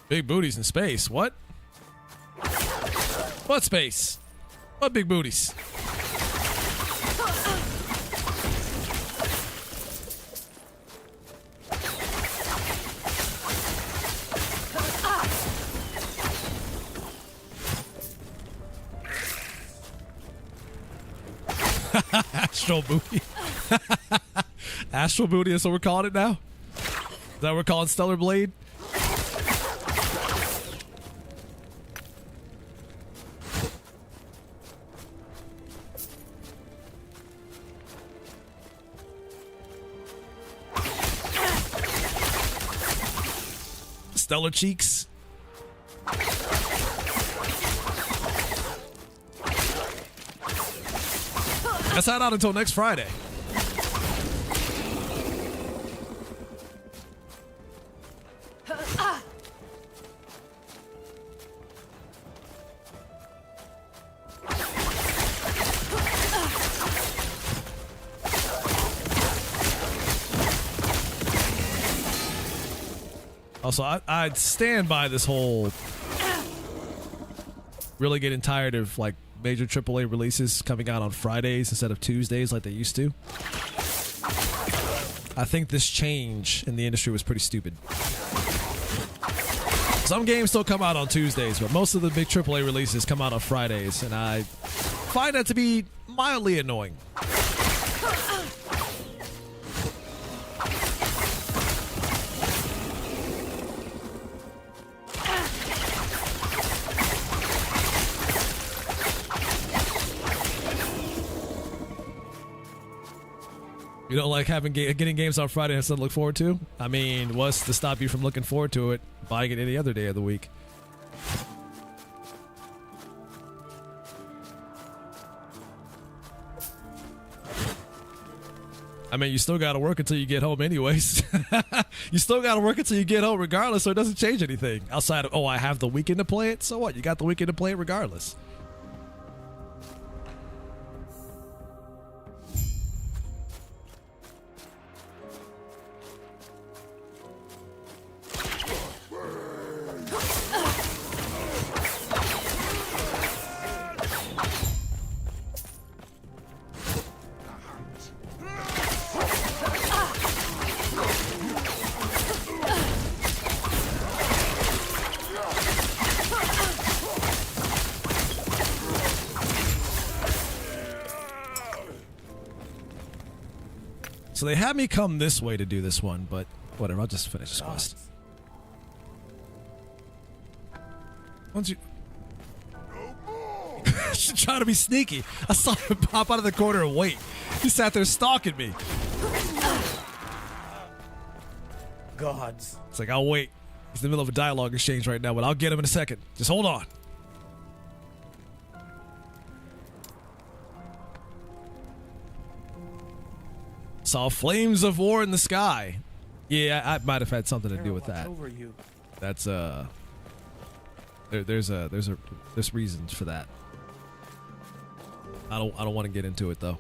Big booties in space. What? What space? What big booties? Astral booty. Astral booty is what we're calling it now? Is that what we're calling Stellar Blade? Stellar cheeks. That's not out until next Friday. Also, I'd stand by this whole really getting tired of like major AAA releases coming out on Fridays instead of Tuesdays like they used to. I think this change in the industry was pretty stupid. Some games still come out on Tuesdays, but most of the big AAA releases come out on Fridays, and I find that to be mildly annoying. You don't like having getting games on Friday and something to look forward to? I mean, what's to stop you from looking forward to it, buying it any other day of the week? I mean, you still got to work until you get home anyways. You still got to work until you get home regardless, so it doesn't change anything. Outside of, oh, I have the weekend to play it? So what? You got the weekend to play it regardless. So they had me come this way to do this one, but whatever, I'll just finish this quest. Once you... She's trying to be sneaky. I saw him pop out of the corner and wait. He sat there stalking me. Gods. It's like, I'll wait. He's in the middle of a dialogue exchange right now, but I'll get him in a second. Just hold on. Saw flames of war in the sky. Yeah, I might have had something to do with that. Over you. That's there's reasons for that. I don't want to get into it though.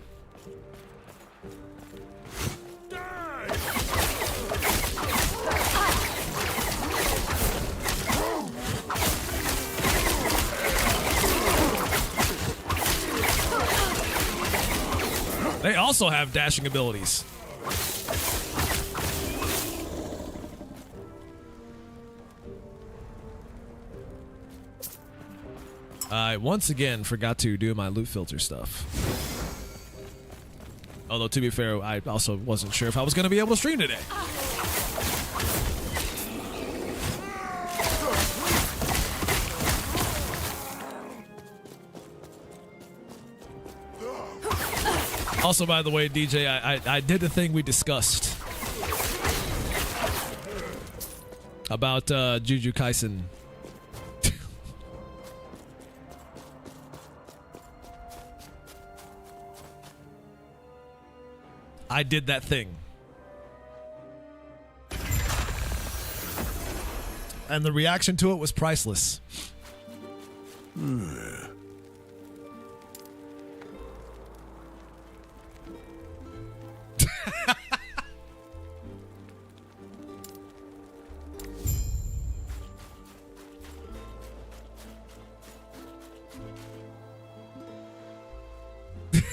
They also have dashing abilities. I once again forgot to do my loot filter stuff. Although, to be fair, I also wasn't sure if I was going to be able to stream today. Also, by the way, DJ, I did the thing we discussed about Jujutsu Kaisen. I did that thing. And the reaction to it was priceless.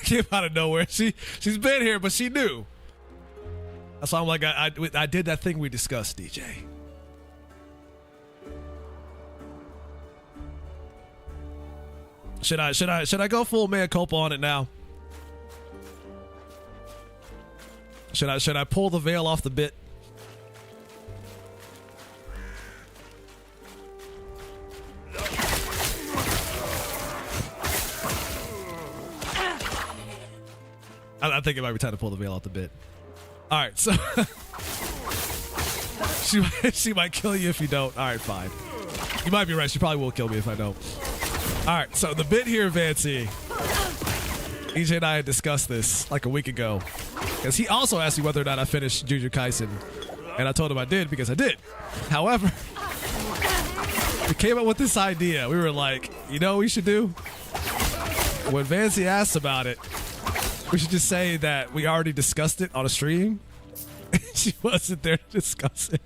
Came out of nowhere. She's been here, but she knew. That's why I'm like, I did that thing we discussed, DJ. Should I go full mea culpa on it now? Should I pull the veil off the bit? I think it might be time to pull the veil off the bit. All right, so she might kill you if you don't. All right, fine. You might be right. She probably will kill me if I don't. All right, so the bit here, Vancy. EJ and I had discussed this like a week ago because he also asked me whether or not I finished Jujutsu Kaisen, and I told him I did because I did. However, we came up with this idea. We were like, you know what we should do? When Vancy asked about it, we should just say that we already discussed it on a stream. She wasn't there to discuss it.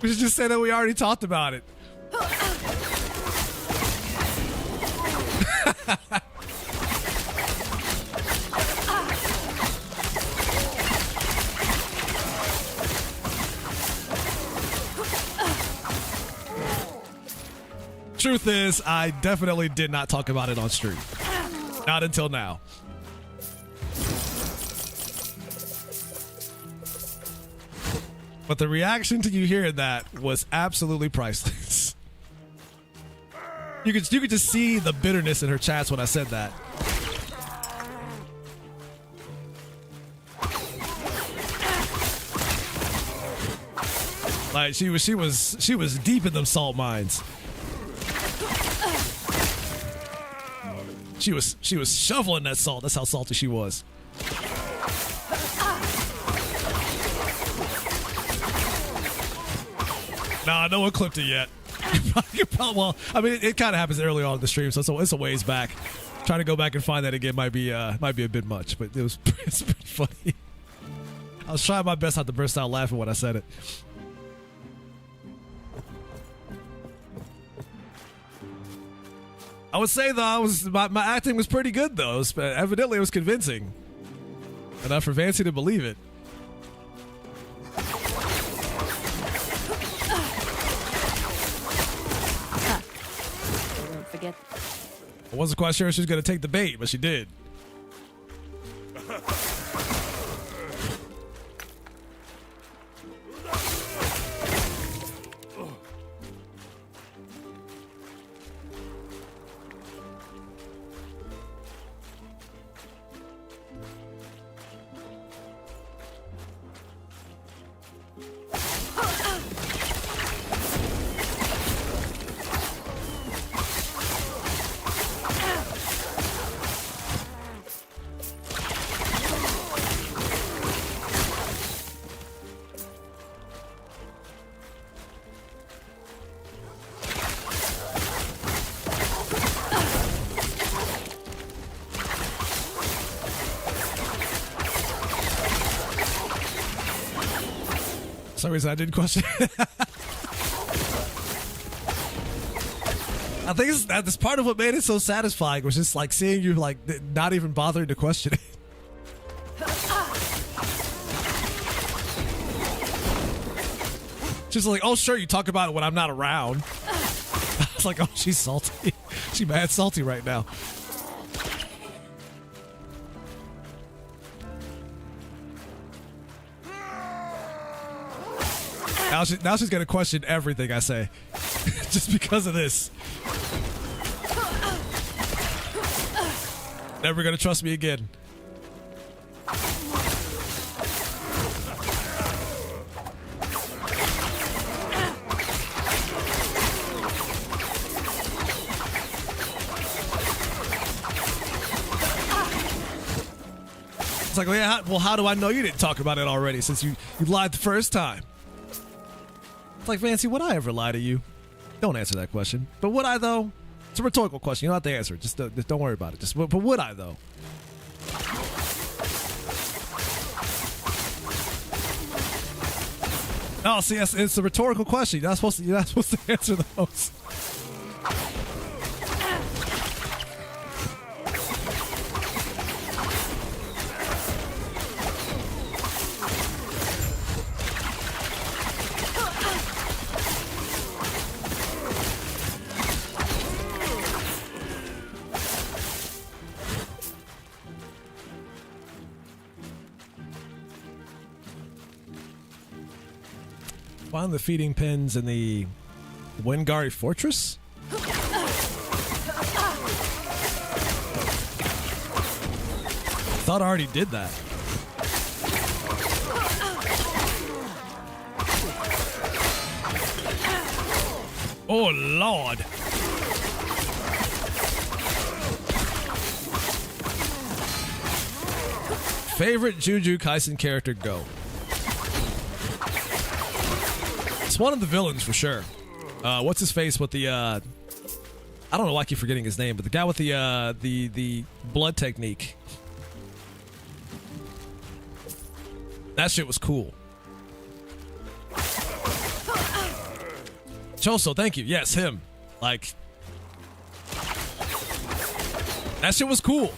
We should just say that we already talked about it. Truth is, I definitely did not talk about it on stream. Not until now. But the reaction to you hearing that was absolutely priceless. You could just see the bitterness in her chats when I said that. Like she was deep in them salt mines. She was shoveling that salt. That's how salty she was. Nah, no one clipped it yet. Well, I mean, it kind of happens early on in the stream, so it's a ways back. Trying to go back and find that again might be a bit much, but it's pretty funny. I was trying my best not to burst out laughing when I said it. I would say though, my acting was pretty good though. Evidently, it was convincing enough for Vancy to believe it. Don't forget. I wasn't quite sure she was going to take the bait, but she did. some reason I didn't question it. I think that's part of what made it so satisfying, was just like seeing you like not even bothering to question it. Just like, oh sure, you talk about it when I'm not around. I was like, oh, she's salty. She mad salty right now. Now she's gonna question everything I say, just because of this. Never gonna trust me again. It's like, well, yeah, well, how do I know you didn't talk about it already since you lied the first time? It's like, Fancy, would I ever lie to you? Don't answer that question. But would I, though? It's a rhetorical question. You don't have to answer it. Just don't worry about it. But would I, though? Oh, see, it's a rhetorical question. You're not supposed to answer those. Find the feeding pins in the Wengari Fortress? Thought I already did that. Oh, Lord. Favorite Jujutsu Kaisen character, go. It's one of the villains for sure. What's his face with the I don't know why I keep forgetting his name, but the guy with the blood technique. That shit was cool. Choso, thank you. Yes, him. Like, that shit was cool.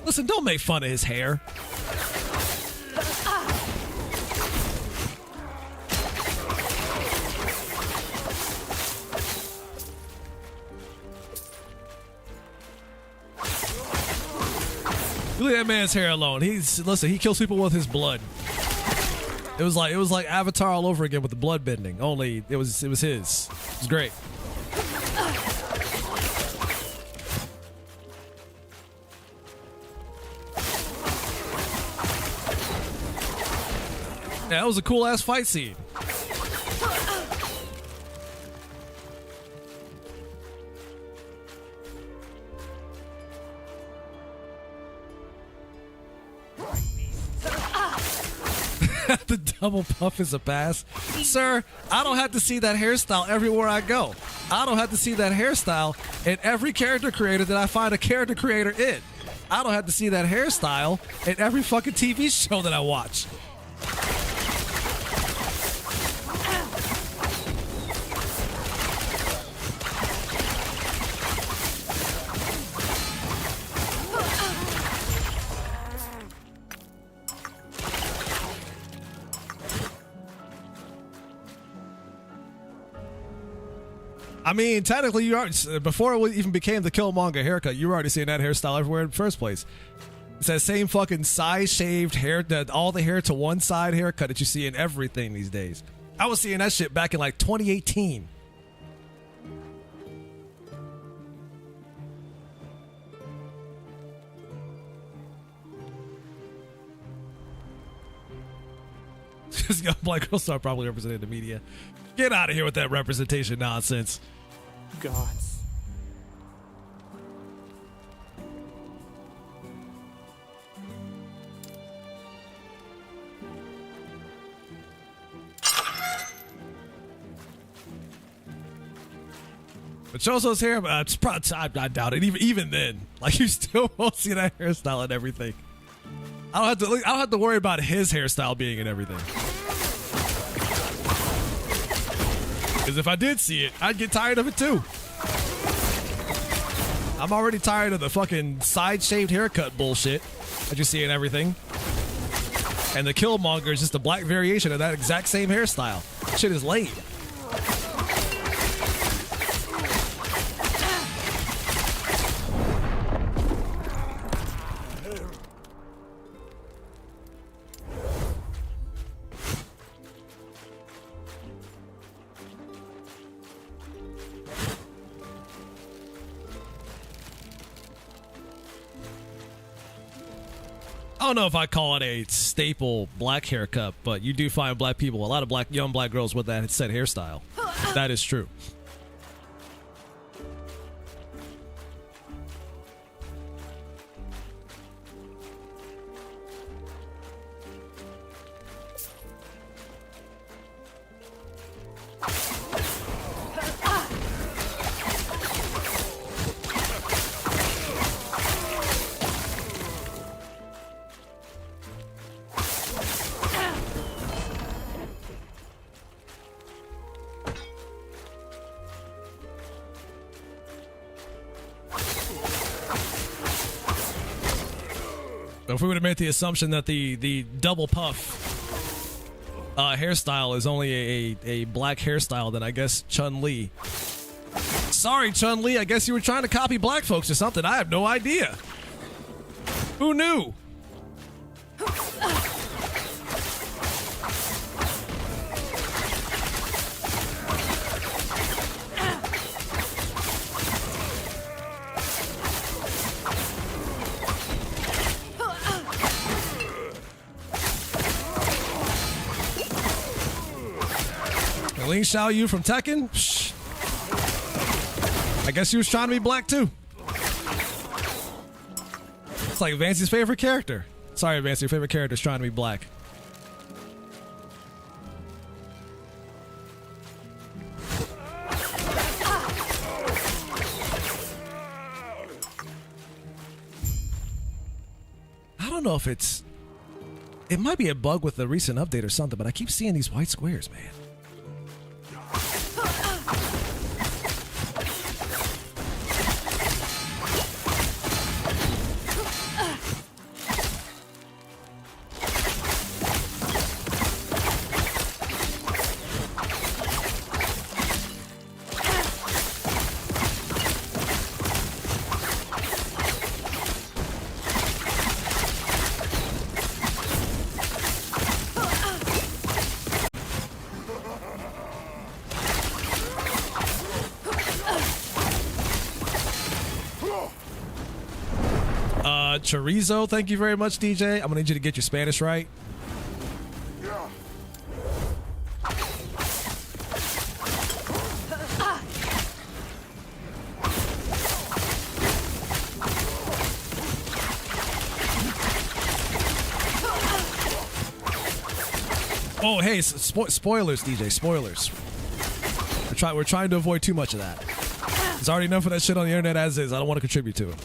Listen, don't make fun of his hair. Leave that man's hair alone. He kills people with his blood. It was like Avatar all over again with the blood bending. Only it was his. It was great. Yeah, that was a cool ass fight scene. The double puff is a pass. Sir, I don't have to see that hairstyle everywhere I go. I don't have to see that hairstyle in every character creator that I find a character creator in. I don't have to see that hairstyle in every fucking TV show that I watch. I mean, technically, you are before it even became the Killmonger haircut. You were already seeing that hairstyle everywhere in the first place. It's that same fucking size shaved hair, all the hair to one side haircut that you see in everything these days. I was seeing that shit back in like 2018. This young black girl star probably represented the media. Get out of here with that representation nonsense. Gods. But Choso's hair, it's probably, I doubt it. Even then, like, you still won't see that hairstyle and everything. I don't have to worry about his hairstyle being in everything. Because if I did see it, I'd get tired of it too. I'm already tired of the fucking side-shaved haircut bullshit that you see in everything. And the Killmonger is just a black variation of that exact same hairstyle. Shit is lame. I don't know if I call it a staple black haircut, but you do find black people, a lot of young black girls with that set hairstyle. That is true. If we would have made the assumption that the double puff hairstyle is only a black hairstyle, then I guess Chun-Li. Sorry, Chun-Li, I guess you were trying to copy black folks or something. I have no idea. Who knew? Ling Xiaoyu from Tekken? Psh. I guess he was trying to be black too. It's like Vancy's favorite character. Sorry, Vancy, your favorite character is trying to be black. I don't know if it might be a bug with the recent update or something, but I keep seeing these white squares, man. Chorizo, thank you very much, DJ. I'm gonna need you to get your Spanish right. Oh, hey, spoilers, DJ, spoilers. We're trying to avoid too much of that. There's already enough of that shit on the internet as is. I don't want to contribute to it.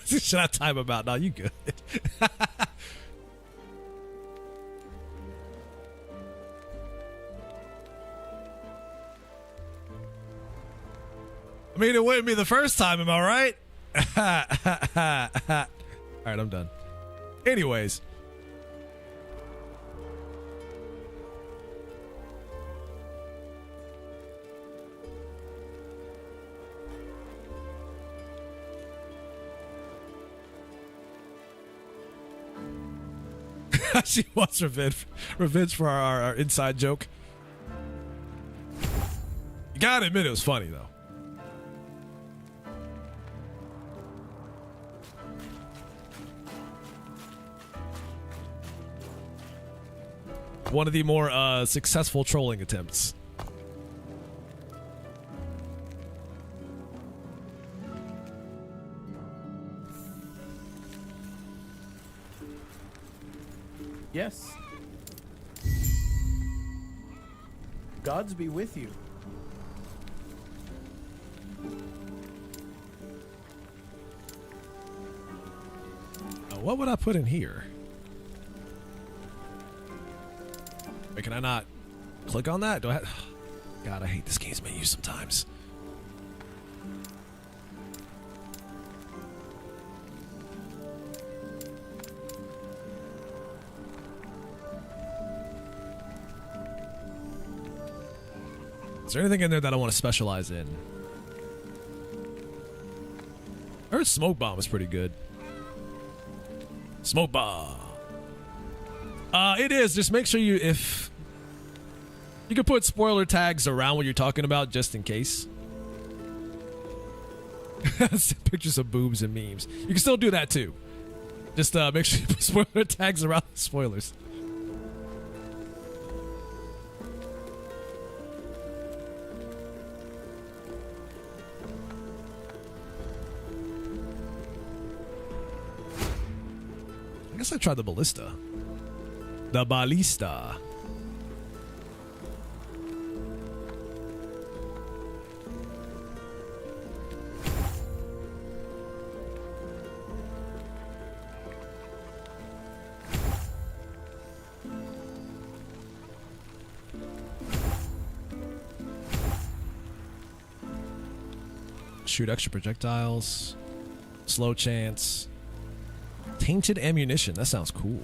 Should I time him out? No, you good. I mean, it wouldn't be the first time, am I right? All right, I'm done. Anyways. She wants revenge for our inside joke. You gotta admit it was funny, though. One of the more successful trolling attempts. Yes. Gods be with you. What would I put in here? Wait, can I not click on that? Do I? God, I hate this game's menu sometimes. Is there anything in there that I want to specialize in? I heard Smoke Bomb was pretty good. Smoke Bomb. It is. Just make sure if you can put spoiler tags around what you're talking about just in case. Pictures of boobs and memes. You can still do that too. Just make sure you put spoiler tags around the spoilers. I guess I tried the ballista. The ballista. Shoot extra projectiles. Slow chance. Tainted ammunition. That sounds cool.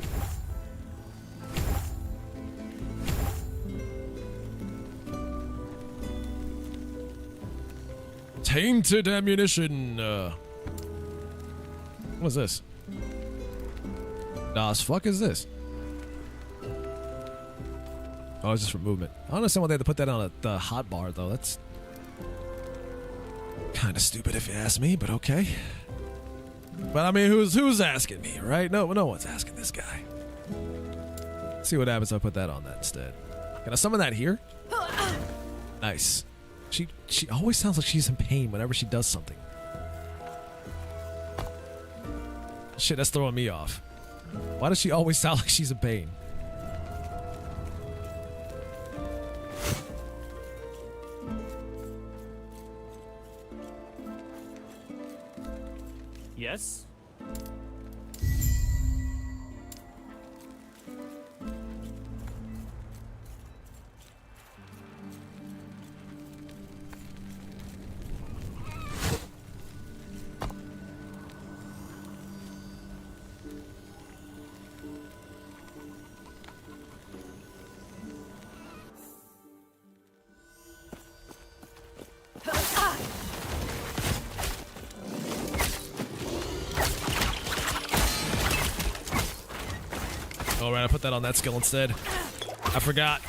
Tainted ammunition. What's this? Nah, as fuck is this? Oh, it's just for movement. I don't understand why they had to put that on the hot bar, though. That's kind of stupid if you ask me, but okay. But I mean, who's asking me, right? No one's asking this guy. Let's see what happens if I put that on that instead. Can I summon that here? Nice. She always sounds like she's in pain whenever she does something. Shit, that's throwing me off. Why does she always sound like she's in pain? Yes. All right, I put that on that skill instead. I forgot.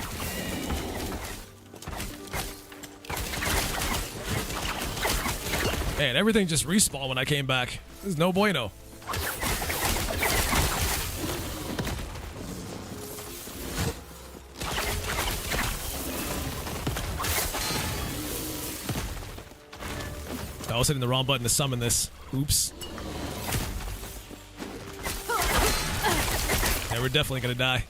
Man, everything just respawned when I came back. This is no bueno. I was hitting the wrong button to summon this. Oops. Yeah, we're definitely gonna die.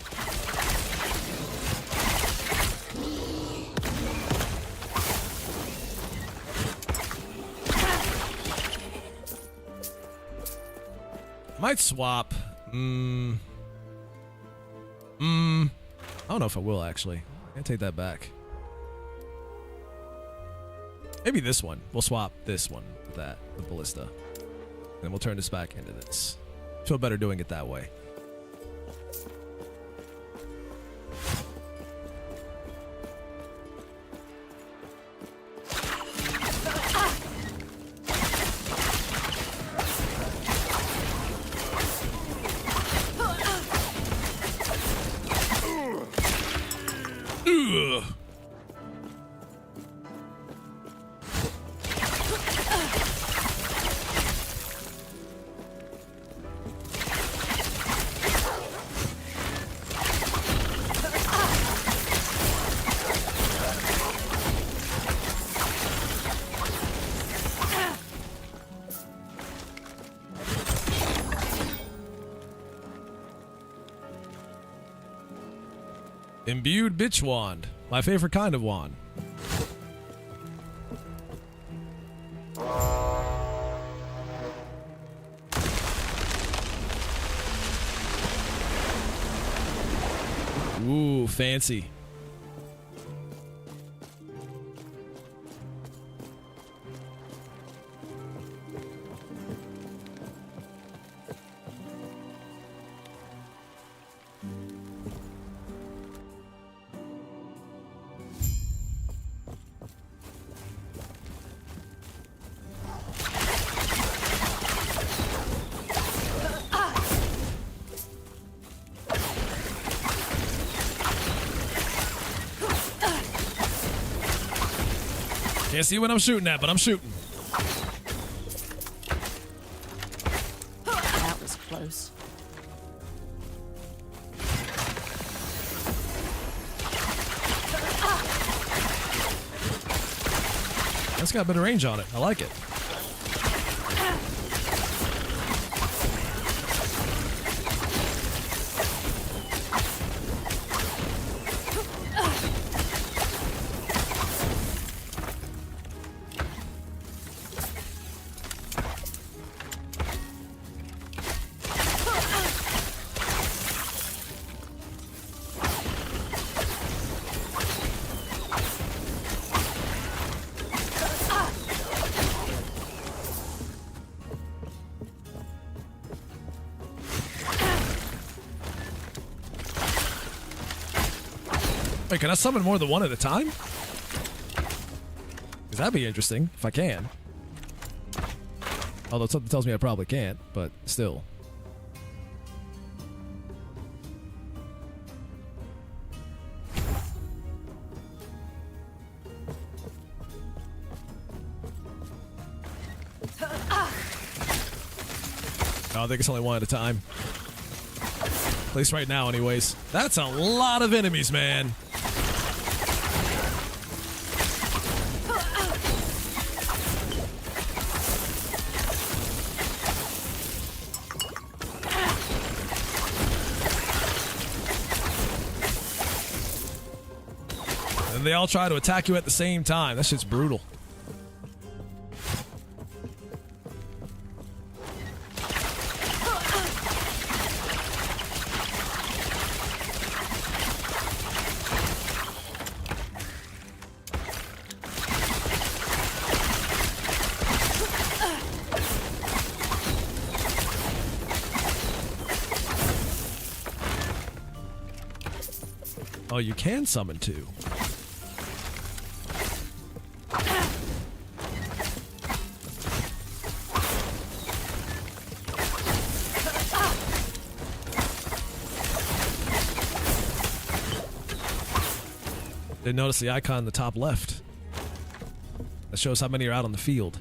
Might swap. I don't know if I will, actually. I can take that back. Maybe this one. We'll swap this one with that, the ballista. Then we'll turn this back into this. Feel better doing it that way. Ugh. Imbued bitch wand. My favorite kind of wand. Ooh, fancy. Can't see what I'm shooting at, but I'm shooting. That was close. That's got a bit of range on it. I like it. Wait, can I summon more than one at a time? Because that'd be interesting, if I can. Although something tells me I probably can't, but still. No, I think it's only one at a time. At least right now, anyways. That's a lot of enemies, man. And they all try to attack you at the same time. That shit's brutal. Oh, you can summon two. Didn't notice the icon in the top left. That shows how many are out on the field.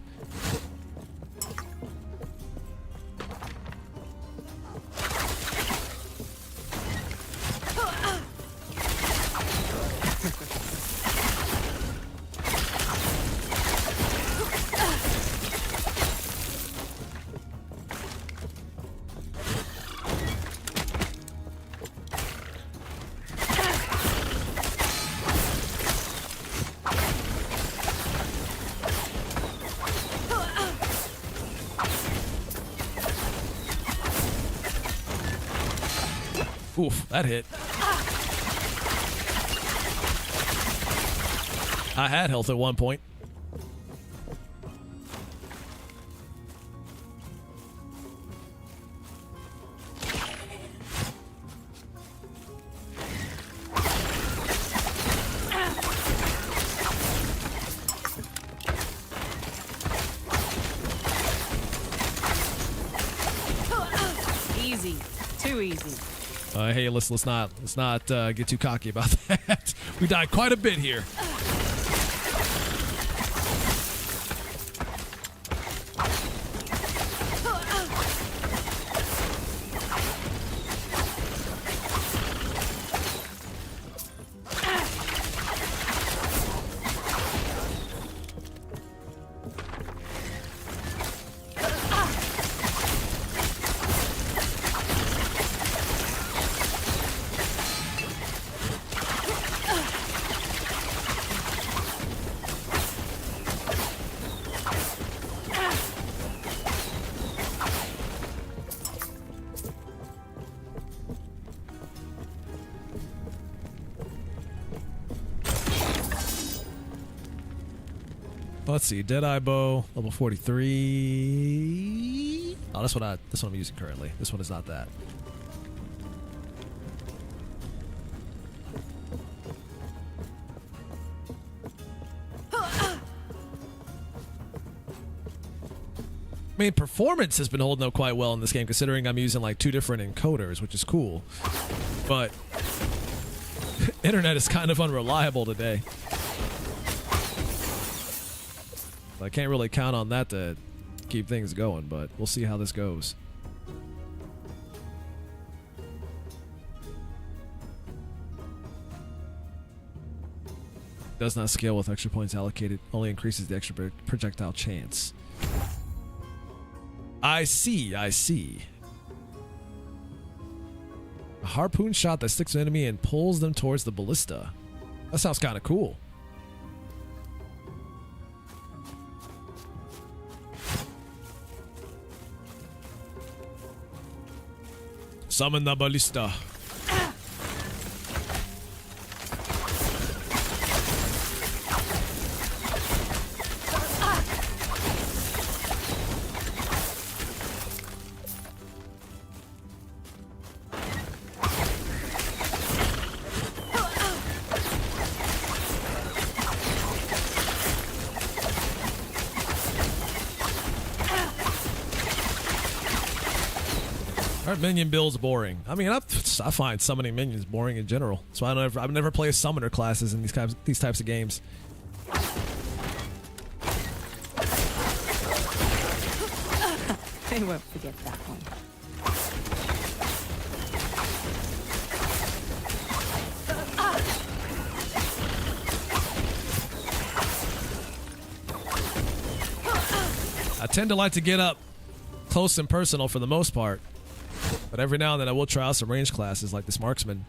Oof, that hit. I had health at one point. Easy. Too easy. Hey, let's not get too cocky about that. We died quite a bit here. Let's see. Deadeye bow, level 43. Oh, that's what I'm using currently. This one is not that. I mean, performance has been holding up quite well in this game, considering I'm using like 2 different encoders, which is cool. But internet is kind of unreliable today. I can't really count on that to keep things going, but we'll see how this goes. Does not scale with extra points allocated, only increases the extra projectile chance. I see. A harpoon shot that sticks an enemy and pulls them towards the ballista. That sounds kind of cool. Summon the ballista. Minion builds boring. I mean, I find summoning minions boring in general. So I've never played summoner classes in these types of games. They won't forget that one. I tend to like to get up close and personal for the most part. But every now and then I will try out some range classes like this marksman.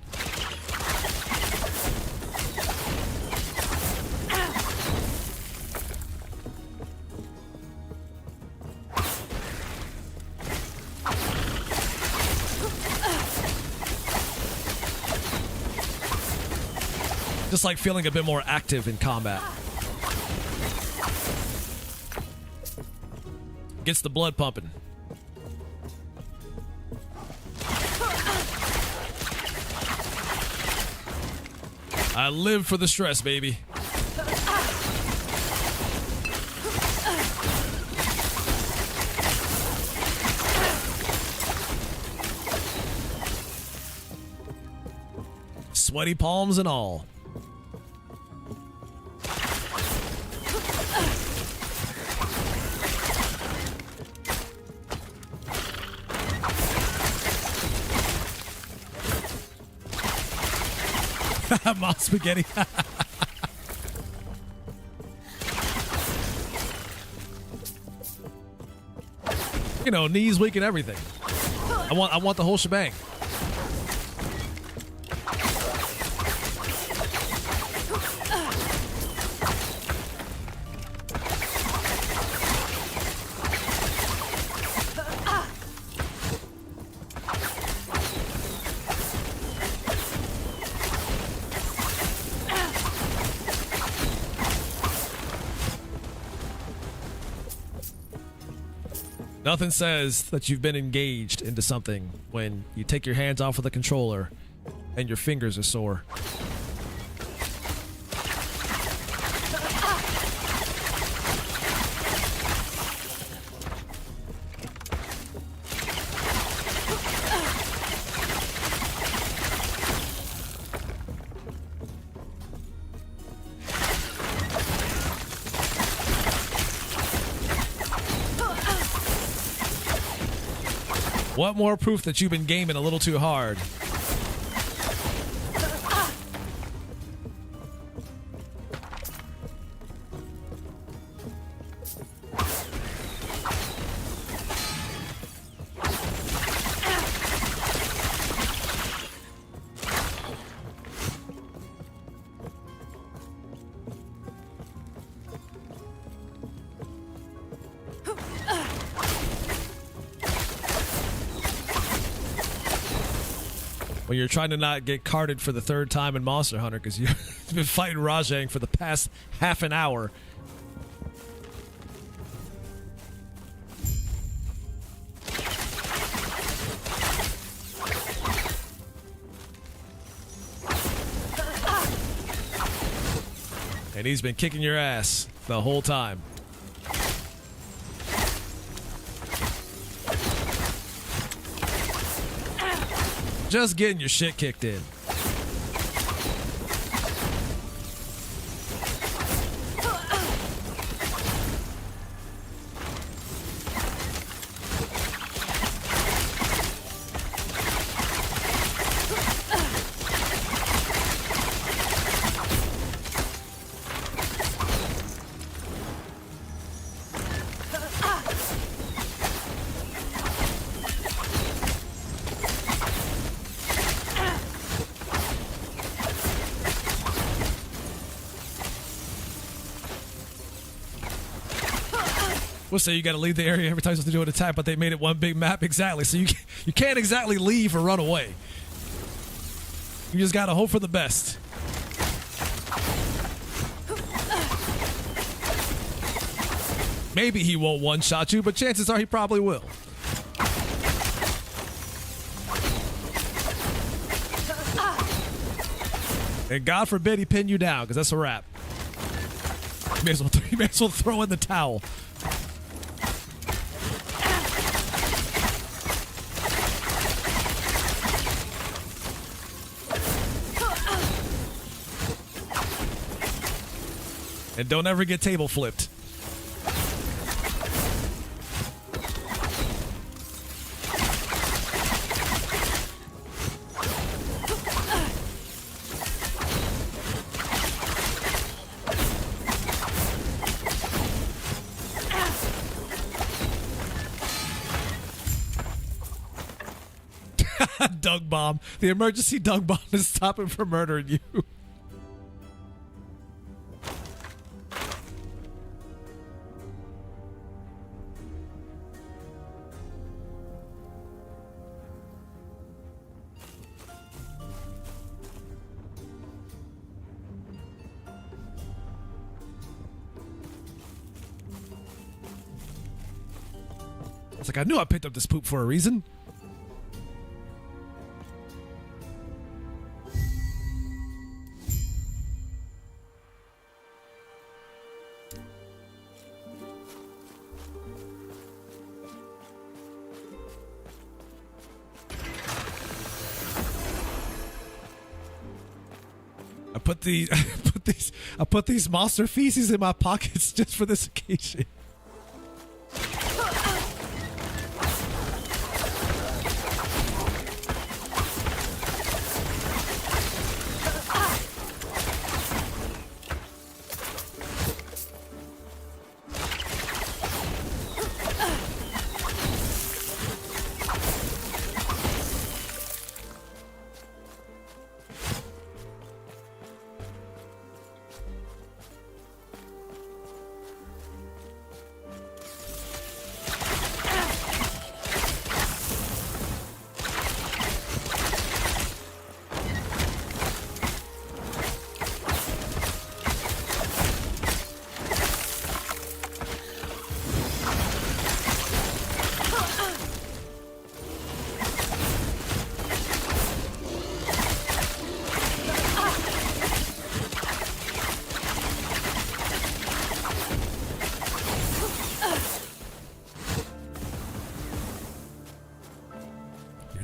Just like feeling a bit more active in combat. Gets the blood pumping. I live for the stress, baby. Sweaty palms and all. Moss spaghetti. You know, knees weak and everything. I want the whole shebang. Nothing says that you've been engaged into something when you take your hands off of the controller and your fingers are sore. What more proof that you've been gaming a little too hard? When you're trying to not get carded for the 3rd time in Monster Hunter because you've been fighting Rajang for the past half an hour. And he's been kicking your ass the whole time. Just getting your shit kicked in. We'll say you got to leave the area every time you're supposed to do an attack, but they made it one big map exactly, so you can't exactly leave or run away. You just got to hope for the best. Maybe he won't one-shot you, but chances are he probably will. And God forbid he pin you down, because that's a wrap. You may as well throw in the towel. And don't ever get table flipped. Dunk bomb. The emergency dunk bomb is stopping from murdering you. It's like, I knew I picked up this poop for a reason. I put these monster feces in my pockets just for this occasion.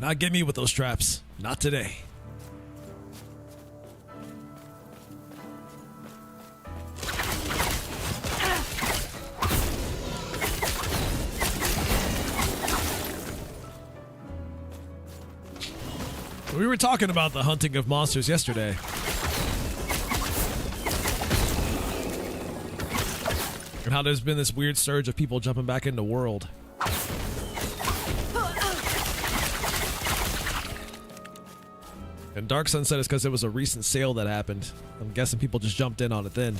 Not get me with those traps. Not today. We were talking about the hunting of monsters yesterday. And how there's been this weird surge of people jumping back into World. And Dark Sun said it's because it was a recent sale that happened. I'm guessing people just jumped in on it then.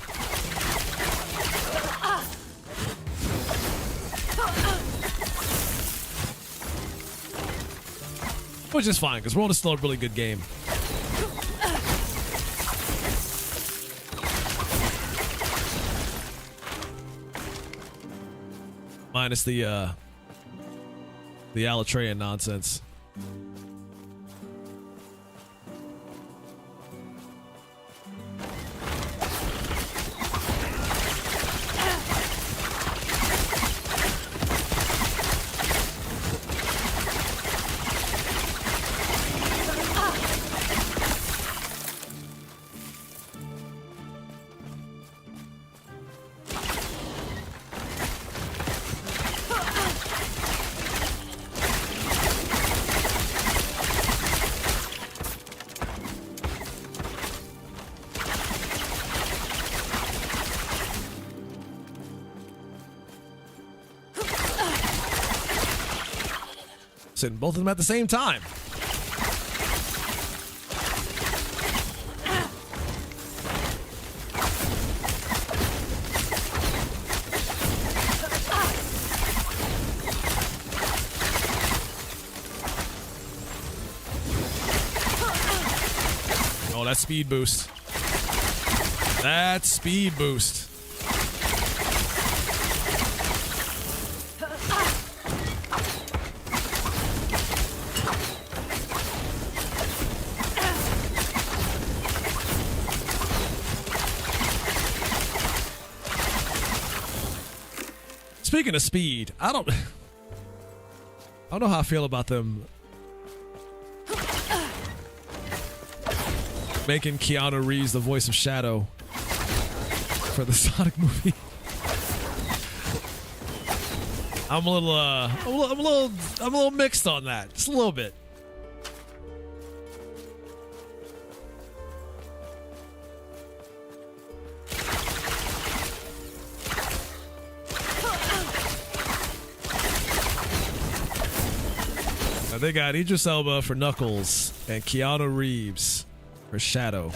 Which is fine, because World is still a really good game. Minus the Alatreyan nonsense. Wilson, both of them at the same time. Oh, that speed boost. That speed boost. Speaking of speed, I don't know how I feel about them making Keanu Reeves the voice of Shadow for the Sonic movie. I'm a little mixed on that, just a little bit. They got Idris Elba for Knuckles and Keanu Reeves for Shadow.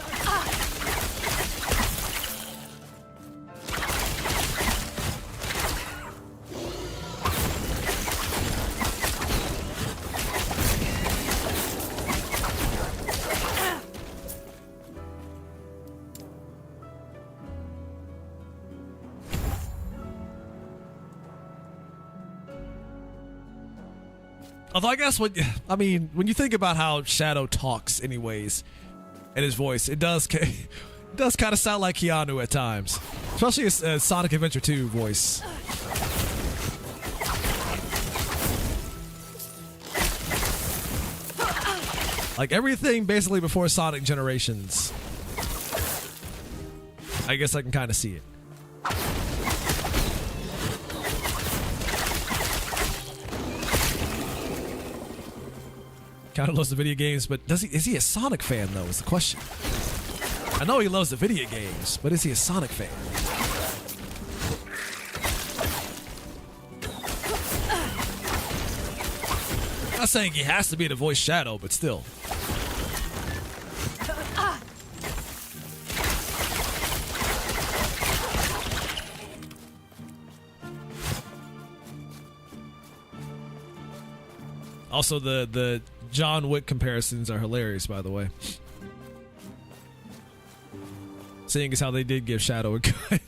Although I guess when you think about how Shadow talks, anyways, and his voice, it does kind of sound like Keanu at times, especially his Sonic Adventure 2 voice. Like everything basically before Sonic Generations. I guess I can kind of see it. Kind of loves the video games, but is he a Sonic fan though, is the question. I know he loves the video games, but is he a Sonic fan? I'm not saying he has to be the voice Shadow, but still. Also, the John Wick comparisons are hilarious, by the way. Seeing as how they did give Shadow a gun.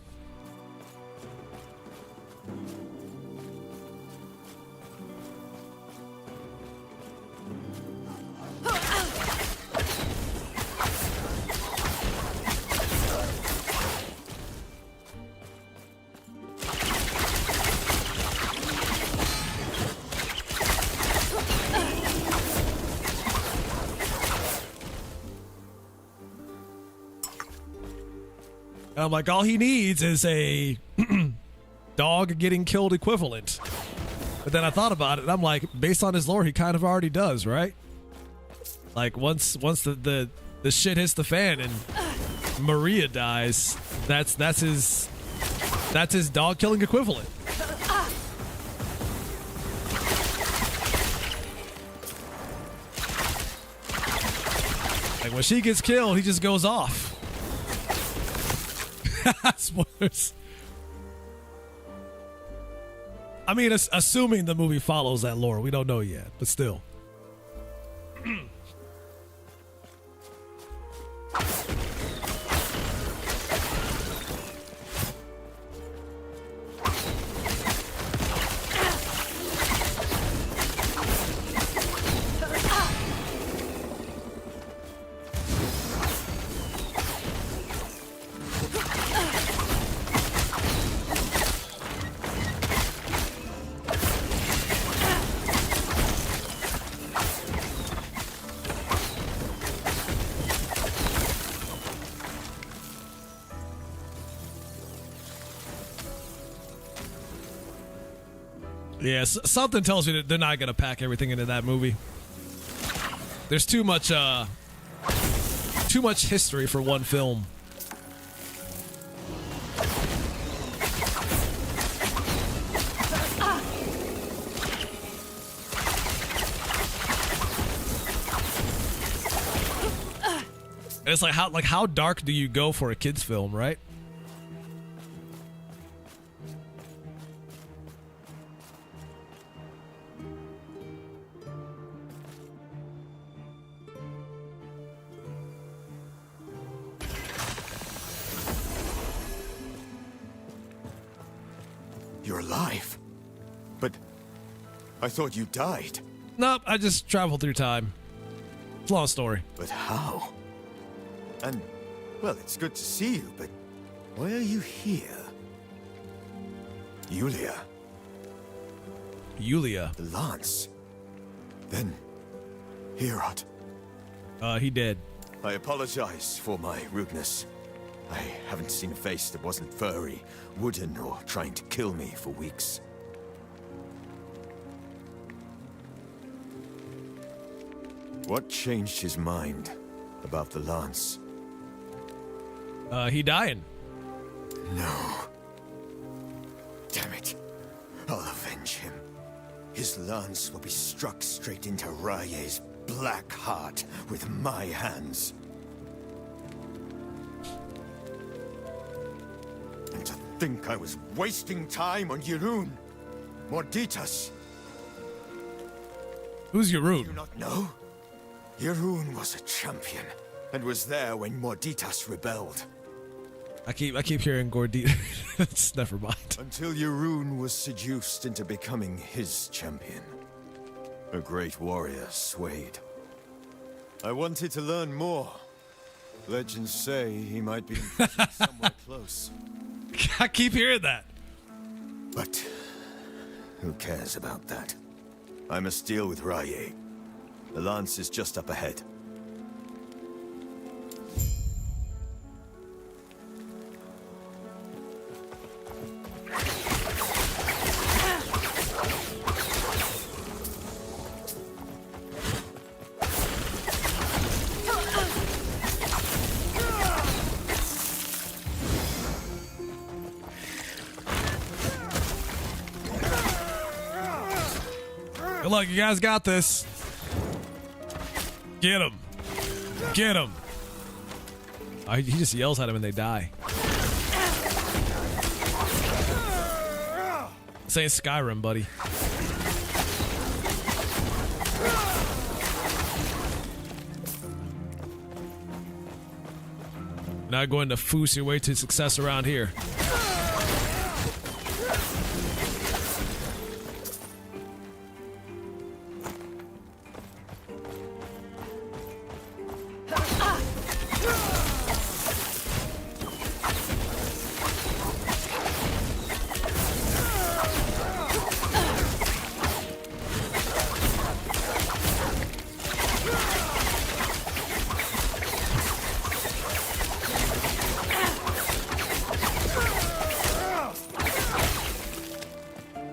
I'm like, all he needs is a dog getting killed equivalent. But then I thought about it, and I'm like, based on his lore, he kind of already does, right? Like once the shit hits the fan and Maria dies, that's his dog killing equivalent. Like when she gets killed, he just goes off. Spoilers. I mean, assuming the movie follows that lore, we don't know yet, but still. Yeah, something tells me that they're not going to pack everything into that movie. There's too much history for one film. It's like how dark do you go for a kids film, right? You're alive. But I thought you died. Nope, I just traveled through time. It's a long story. But how? And, well, it's good to see you, but why are you here? Yulia, Yulia. the Lance. Then, Herod. He did. I apologize for my rudeness. I haven't seen a face that wasn't furry, wooden, or trying to kill me for weeks. What changed his mind about the Lance? He dying. No. Damn it. I'll avenge him. His lance will be struck straight into Raye's black heart with my hands. And to think I was wasting time on Yirun. Morditas. Who's Do you Yirun? not know? Yirun was a champion, and was there when Morditas rebelled. I keep hearing Gordita. It's never mind. Until Yirun was seduced into becoming his champion. A great warrior swayed. I wanted to learn more. Legends say he might be in prison somewhere close. I keep hearing that. But who cares about that? I must deal with Raye. The lance is just up ahead. Good luck, you guys got this. Get him. Get him. He just yells at him and they die. This ain't Skyrim, buddy. Not going to foos your way to success around here.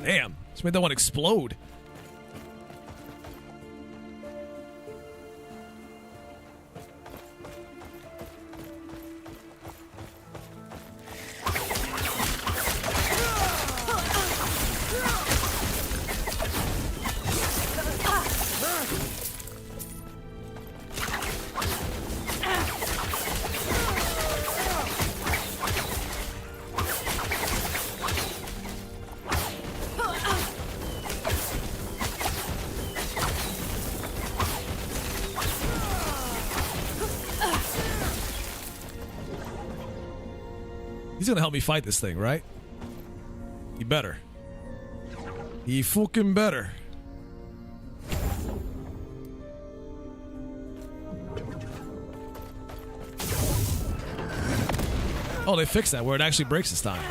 Damn, just made that one explode. He's gonna help me fight this thing, right? He better. He fucking better. Oh, they fixed that where it actually breaks this time.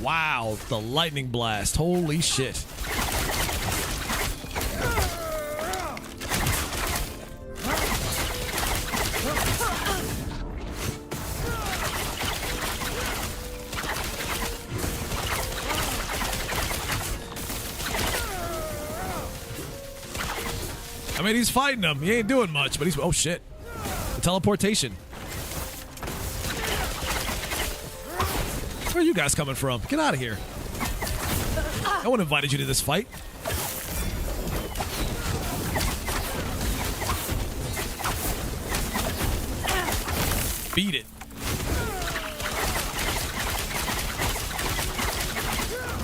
Wow, the lightning blast. Holy shit. I mean, he's fighting him. He ain't doing much, but he's... Oh, shit. The teleportation. Where are you guys coming from? Get out of here. No one invited you to this fight. Beat it.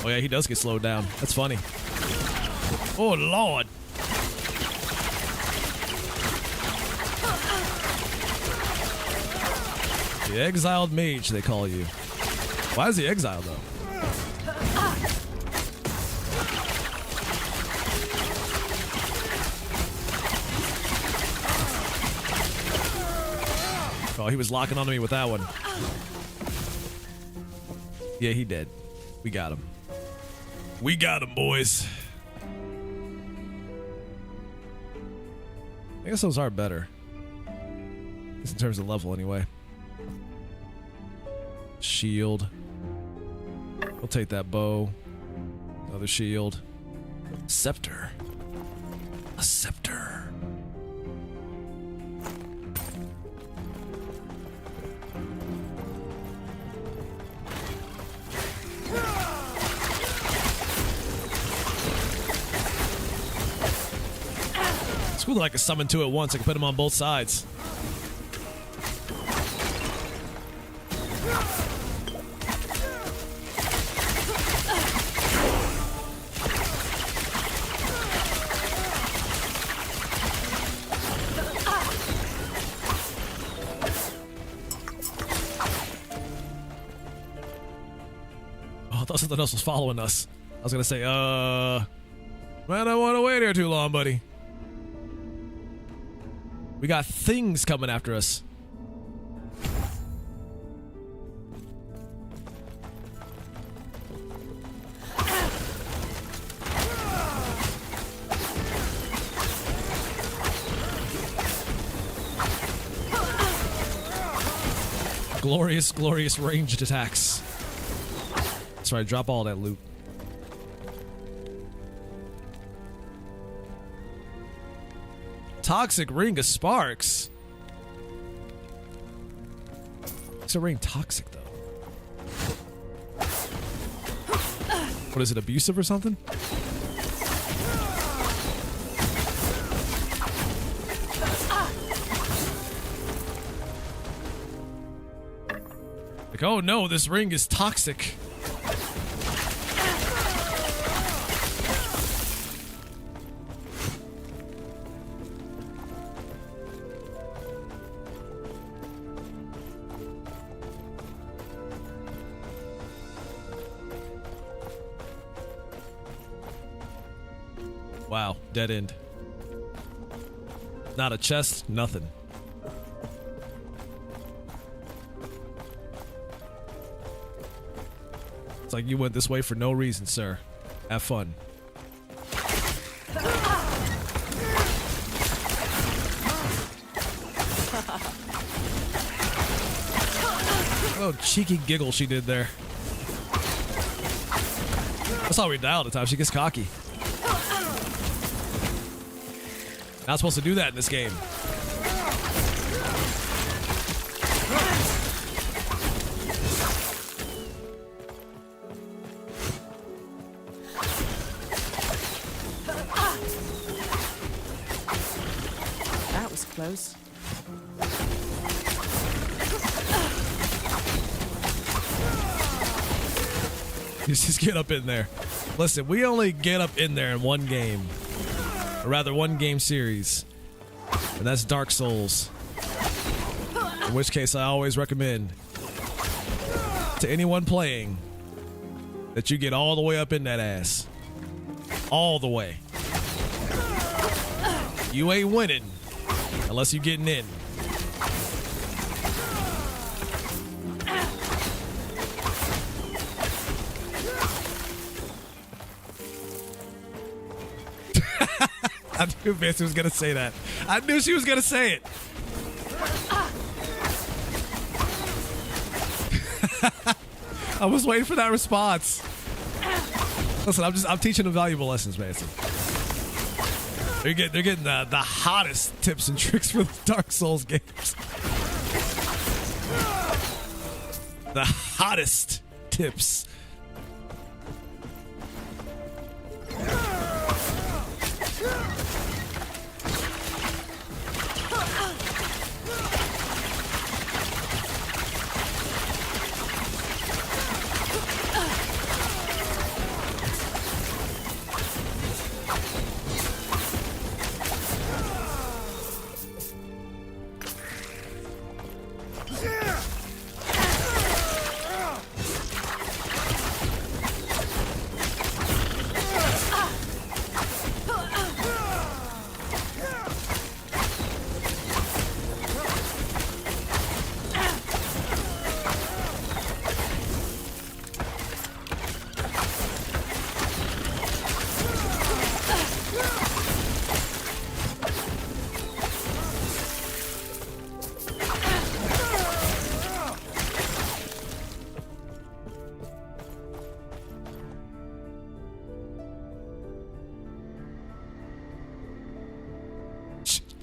Oh yeah, he does get slowed down. That's funny. Oh Lord. The exiled mage, they call you. Why is he exiled though? Oh, he was locking onto me with that one. Yeah, he did. We got him. We got him, boys. I guess those are better. Just in terms of level, anyway. Shield. We'll take that bow. Another shield. Scepter. A scepter. It's cool that I can summon two at once. I can put them on both sides. Oh, I thought something else was following us. I was gonna say, man, I don't want to wait here too long, buddy. We got things coming after us. Glorious, glorious ranged attacks. That's right, drop all that loot. Toxic ring of sparks. It's a ring toxic though. What is it, abusive or something? Like, oh no, this ring is toxic. Wow, dead end. Not a chest, nothing. It's like you went this way for no reason, sir. Have fun. Oh, cheeky giggle she did there. That's how we die all the time. She gets cocky. Not supposed to do that in this game. That was close. Just get up in there. Listen, we only get up in there in one game. Or rather, one game series. And that's Dark Souls. In which case, I always recommend to anyone playing that you get all the way up in that ass. All the way. You ain't winning unless you're getting in. I knew Bessie was gonna say that. I knew she was gonna say it. I was waiting for that response. Listen, I'm teaching them valuable lessons, Bessie. They're getting the hottest tips and tricks for the Dark Souls games. The hottest tips.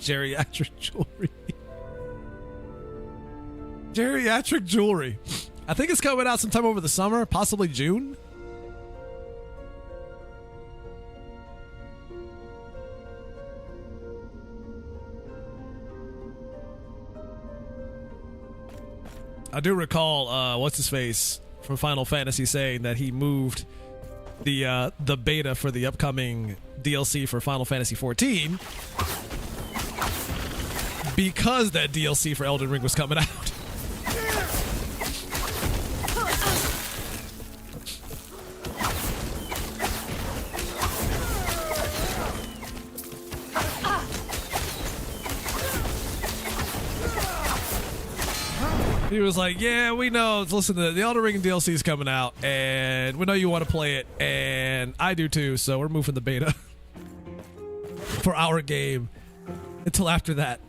Geriatric jewelry. Geriatric jewelry. I think it's coming out sometime over the summer, possibly June. I do recall, what's his face from Final Fantasy saying that he moved the beta for the upcoming DLC for Final Fantasy 14 because that DLC for Elden Ring was coming out. He was like, yeah, we know. Listen, the Elden Ring DLC is coming out, and we know you want to play it, and I do too, so we're moving the beta for our game until after that.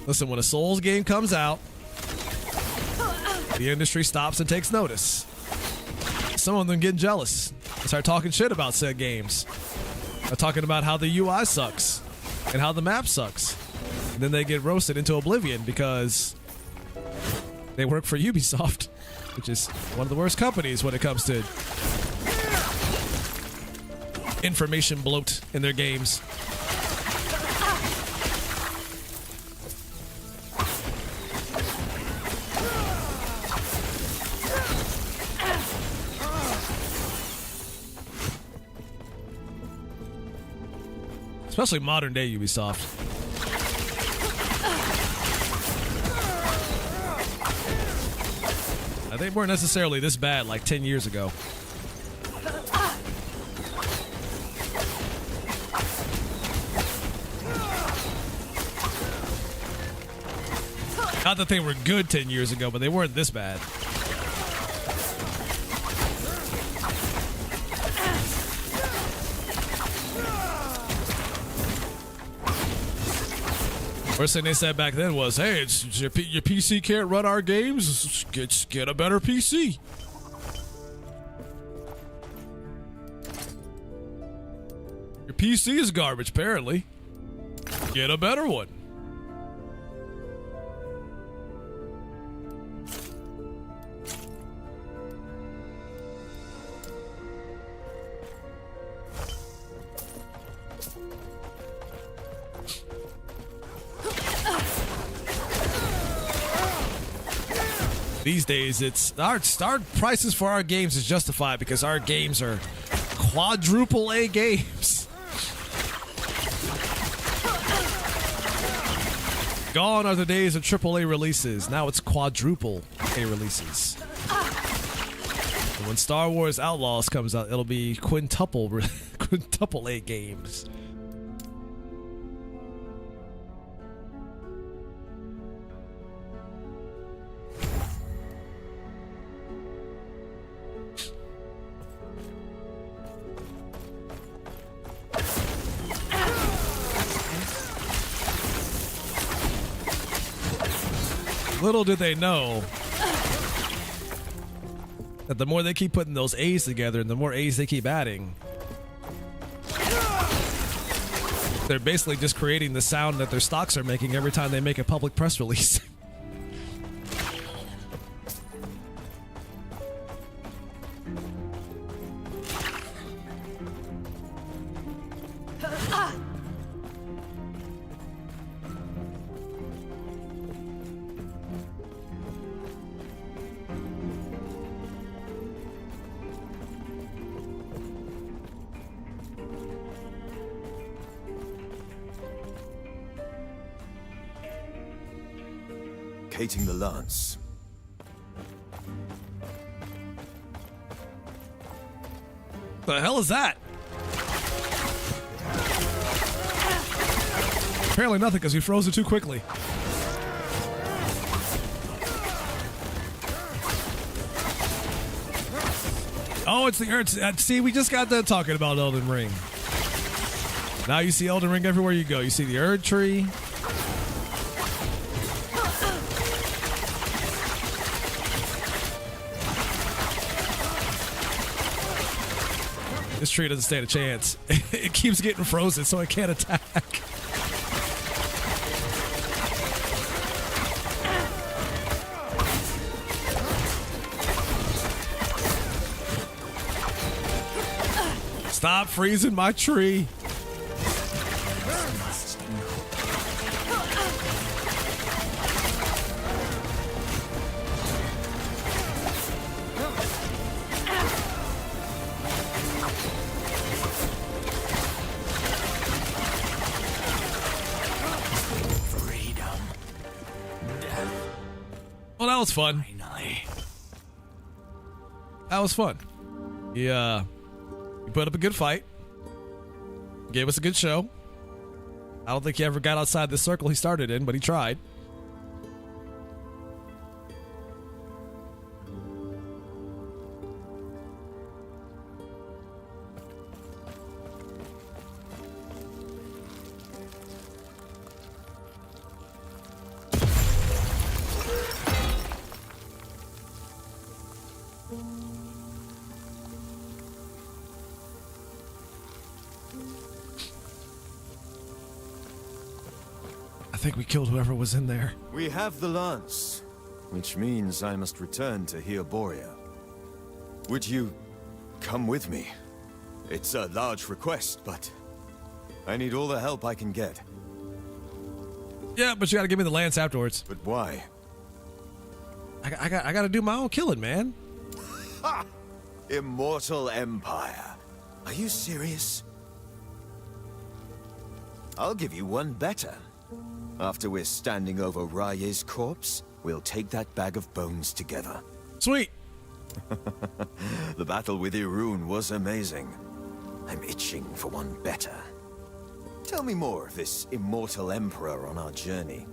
Listen, when a Souls game comes out, the industry stops and takes notice. Some of them getting jealous. They start talking shit about said games. They're talking about how the UI sucks and how the map sucks. And then they get roasted into oblivion because they work for Ubisoft, which is one of the worst companies when it comes to information bloat in their games. Especially modern day Ubisoft. They weren't necessarily this bad like 10 years ago. Not that they were good 10 years ago, but they weren't this bad. First thing they said back then was, hey, it's your PC can't run our games, get a better PC. Your PC is garbage, apparently. Get a better one. These days, it's our prices for our games is justified because our games are quadruple A games. Gone are the days of triple A releases. Now it's quadruple A releases. And when Star Wars Outlaws comes out, it'll be quintuple A games. Little did they know that the more they keep putting those A's together and the more A's they keep adding, they're basically just creating the sound that their stocks are making every time they make a public press release. locating the lance. The hell is that? Apparently nothing, because he froze it too quickly. Oh, it's the Earth. See, we just got done talking about Elden Ring. Now you see Elden Ring everywhere you go. You see the Erd tree. This tree doesn't stand a chance. It keeps getting frozen, so it can't attack. Stop freezing my tree. Well, that was fun. That was fun. Yeah. He put up a good fight. Gave us a good show. I don't think he ever got outside the circle he started in, but he tried. I think we killed whoever was in there. We have the lance, which means I must return to Borea. Would you come with me? It's a large request, but I need all the help I can get. Yeah, but you gotta give me the lance afterwards. But why? I gotta do my own killing, man. Ha! Immortal Empire. Are you serious? I'll give you one better. After we're standing over Raye's corpse, we'll take that bag of bones together. Sweet. The battle with Irun was amazing. I'm itching for one better. Tell me more of this immortal emperor on our journey.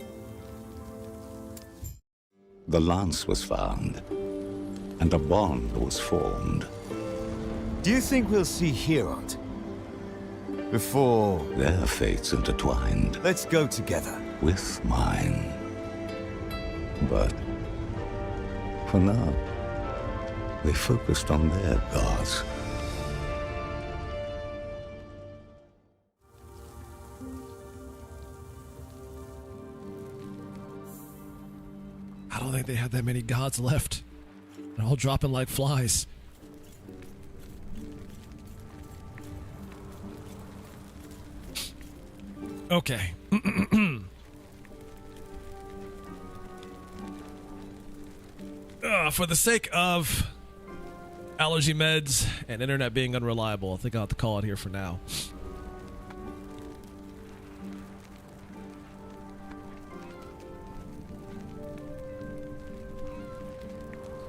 The lance was found, and a bond was formed. Do you think we'll see Herod before Their fates intertwined let's go together? with mine. But for now, they focused on their gods. I don't think they have that many gods left. They're all dropping like flies. Okay. For the sake of allergy meds and internet being unreliable, I think I'll have to call it here for now.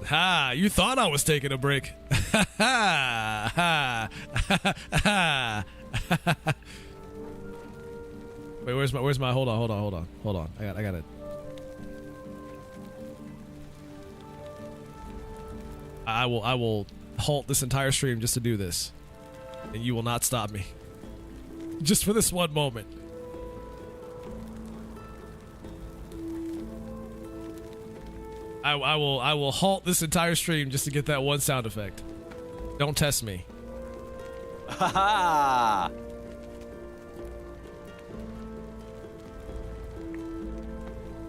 Ha! You thought I was taking a break. Ha ha ha. Wait, where's my hold on. I got it. I will halt this entire stream just to do this. And you will not stop me. Just for this one moment. I will halt this entire stream just to get that one sound effect. Don't test me. Ha ha!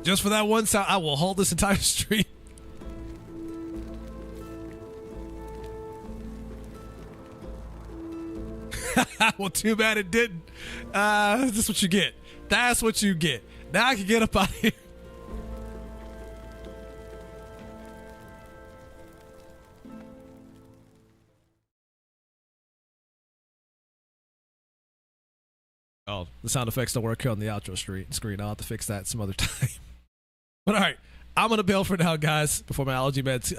Just for that one sound, I will halt this entire stream. Well, too bad it didn't. This is what you get. That's what you get. Now I can get up out of here. Oh, the sound effects don't work here on the outro screen. I'll have to fix that some other time. But all right, I'm gonna bail for now, guys, before my allergy meds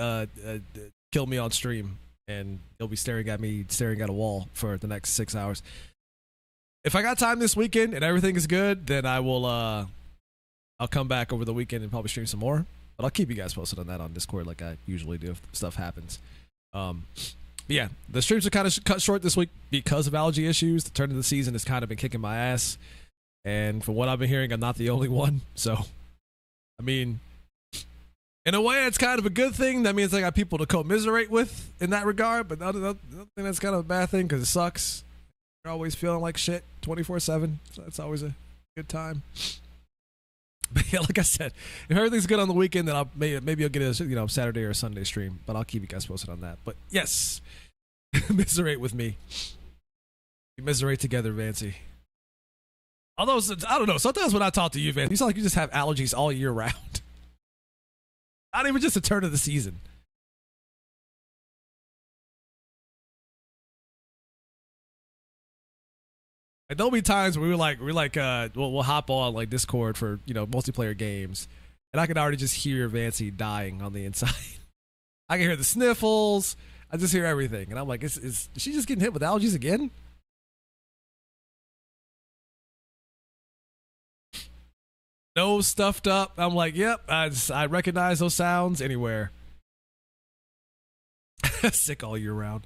kill me on stream, and they'll be staring at a wall for the next 6 hours. If I got time this weekend and everything is good, then I will. I'll come back over the weekend and probably stream some more. But I'll keep you guys posted on that on Discord, like I usually do if stuff happens. But yeah, the streams are kind of cut short this week because of allergy issues. The turn of the season has kind of been kicking my ass, and from what I've been hearing, I'm not the only one. So, I mean, in a way, it's kind of a good thing. That means I got people to commiserate with in that regard. But the other thing that's kind of a bad thing because it sucks. You're always feeling like shit 24/7. So it's always a good time. But yeah, like I said, if everything's good on the weekend, then maybe I'll get a Saturday or a Sunday stream. But I'll keep you guys posted on that. But yes, commiserate with me. Commiserate together, Vancy. Although I don't know, sometimes when I talk to you, Vance, you sound like you just have allergies all year round. Not even just a turn of the season. And there'll be times where we'll hop on like Discord for multiplayer games, and I can already just hear Vancy dying on the inside. I can hear the sniffles. I just hear everything, and I'm like, is she just getting hit with allergies again? Nose stuffed up. I'm like, yep, I recognize those sounds anywhere. Sick all year round.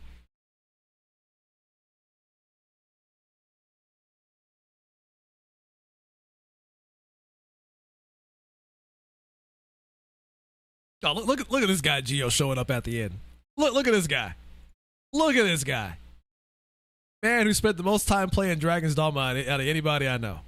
Oh, look at this guy, Geo, showing up at the end. Look at this guy. Look at this guy. Man who spent the most time playing Dragon's Dogma out of anybody I know.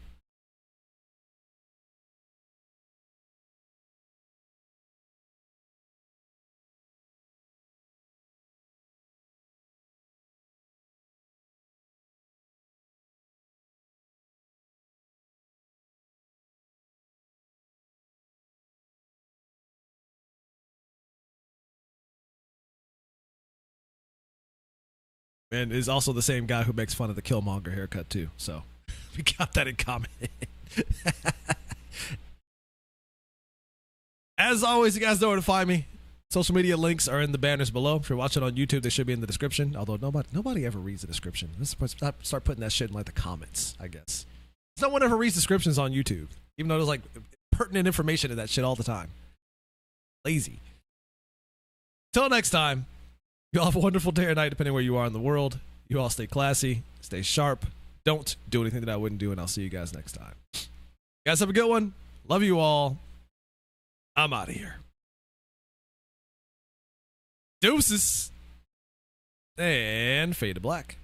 And is also the same guy who makes fun of the Killmonger haircut too. So we got that in common. As always, you guys know where to find me. Social media links are in the banners below. If you're watching on YouTube, they should be in the description. Although nobody ever reads the description. Let's start putting that shit in like the comments, I guess. No one ever reads descriptions on YouTube, even though there's like pertinent information in that shit all the time. Lazy. Till next time. You all have a wonderful day or night, depending where you are in the world. You all stay classy, stay sharp. Don't do anything that I wouldn't do, and I'll see you guys next time. You guys have a good one. Love you all. I'm out of here. Deuces. And fade to black.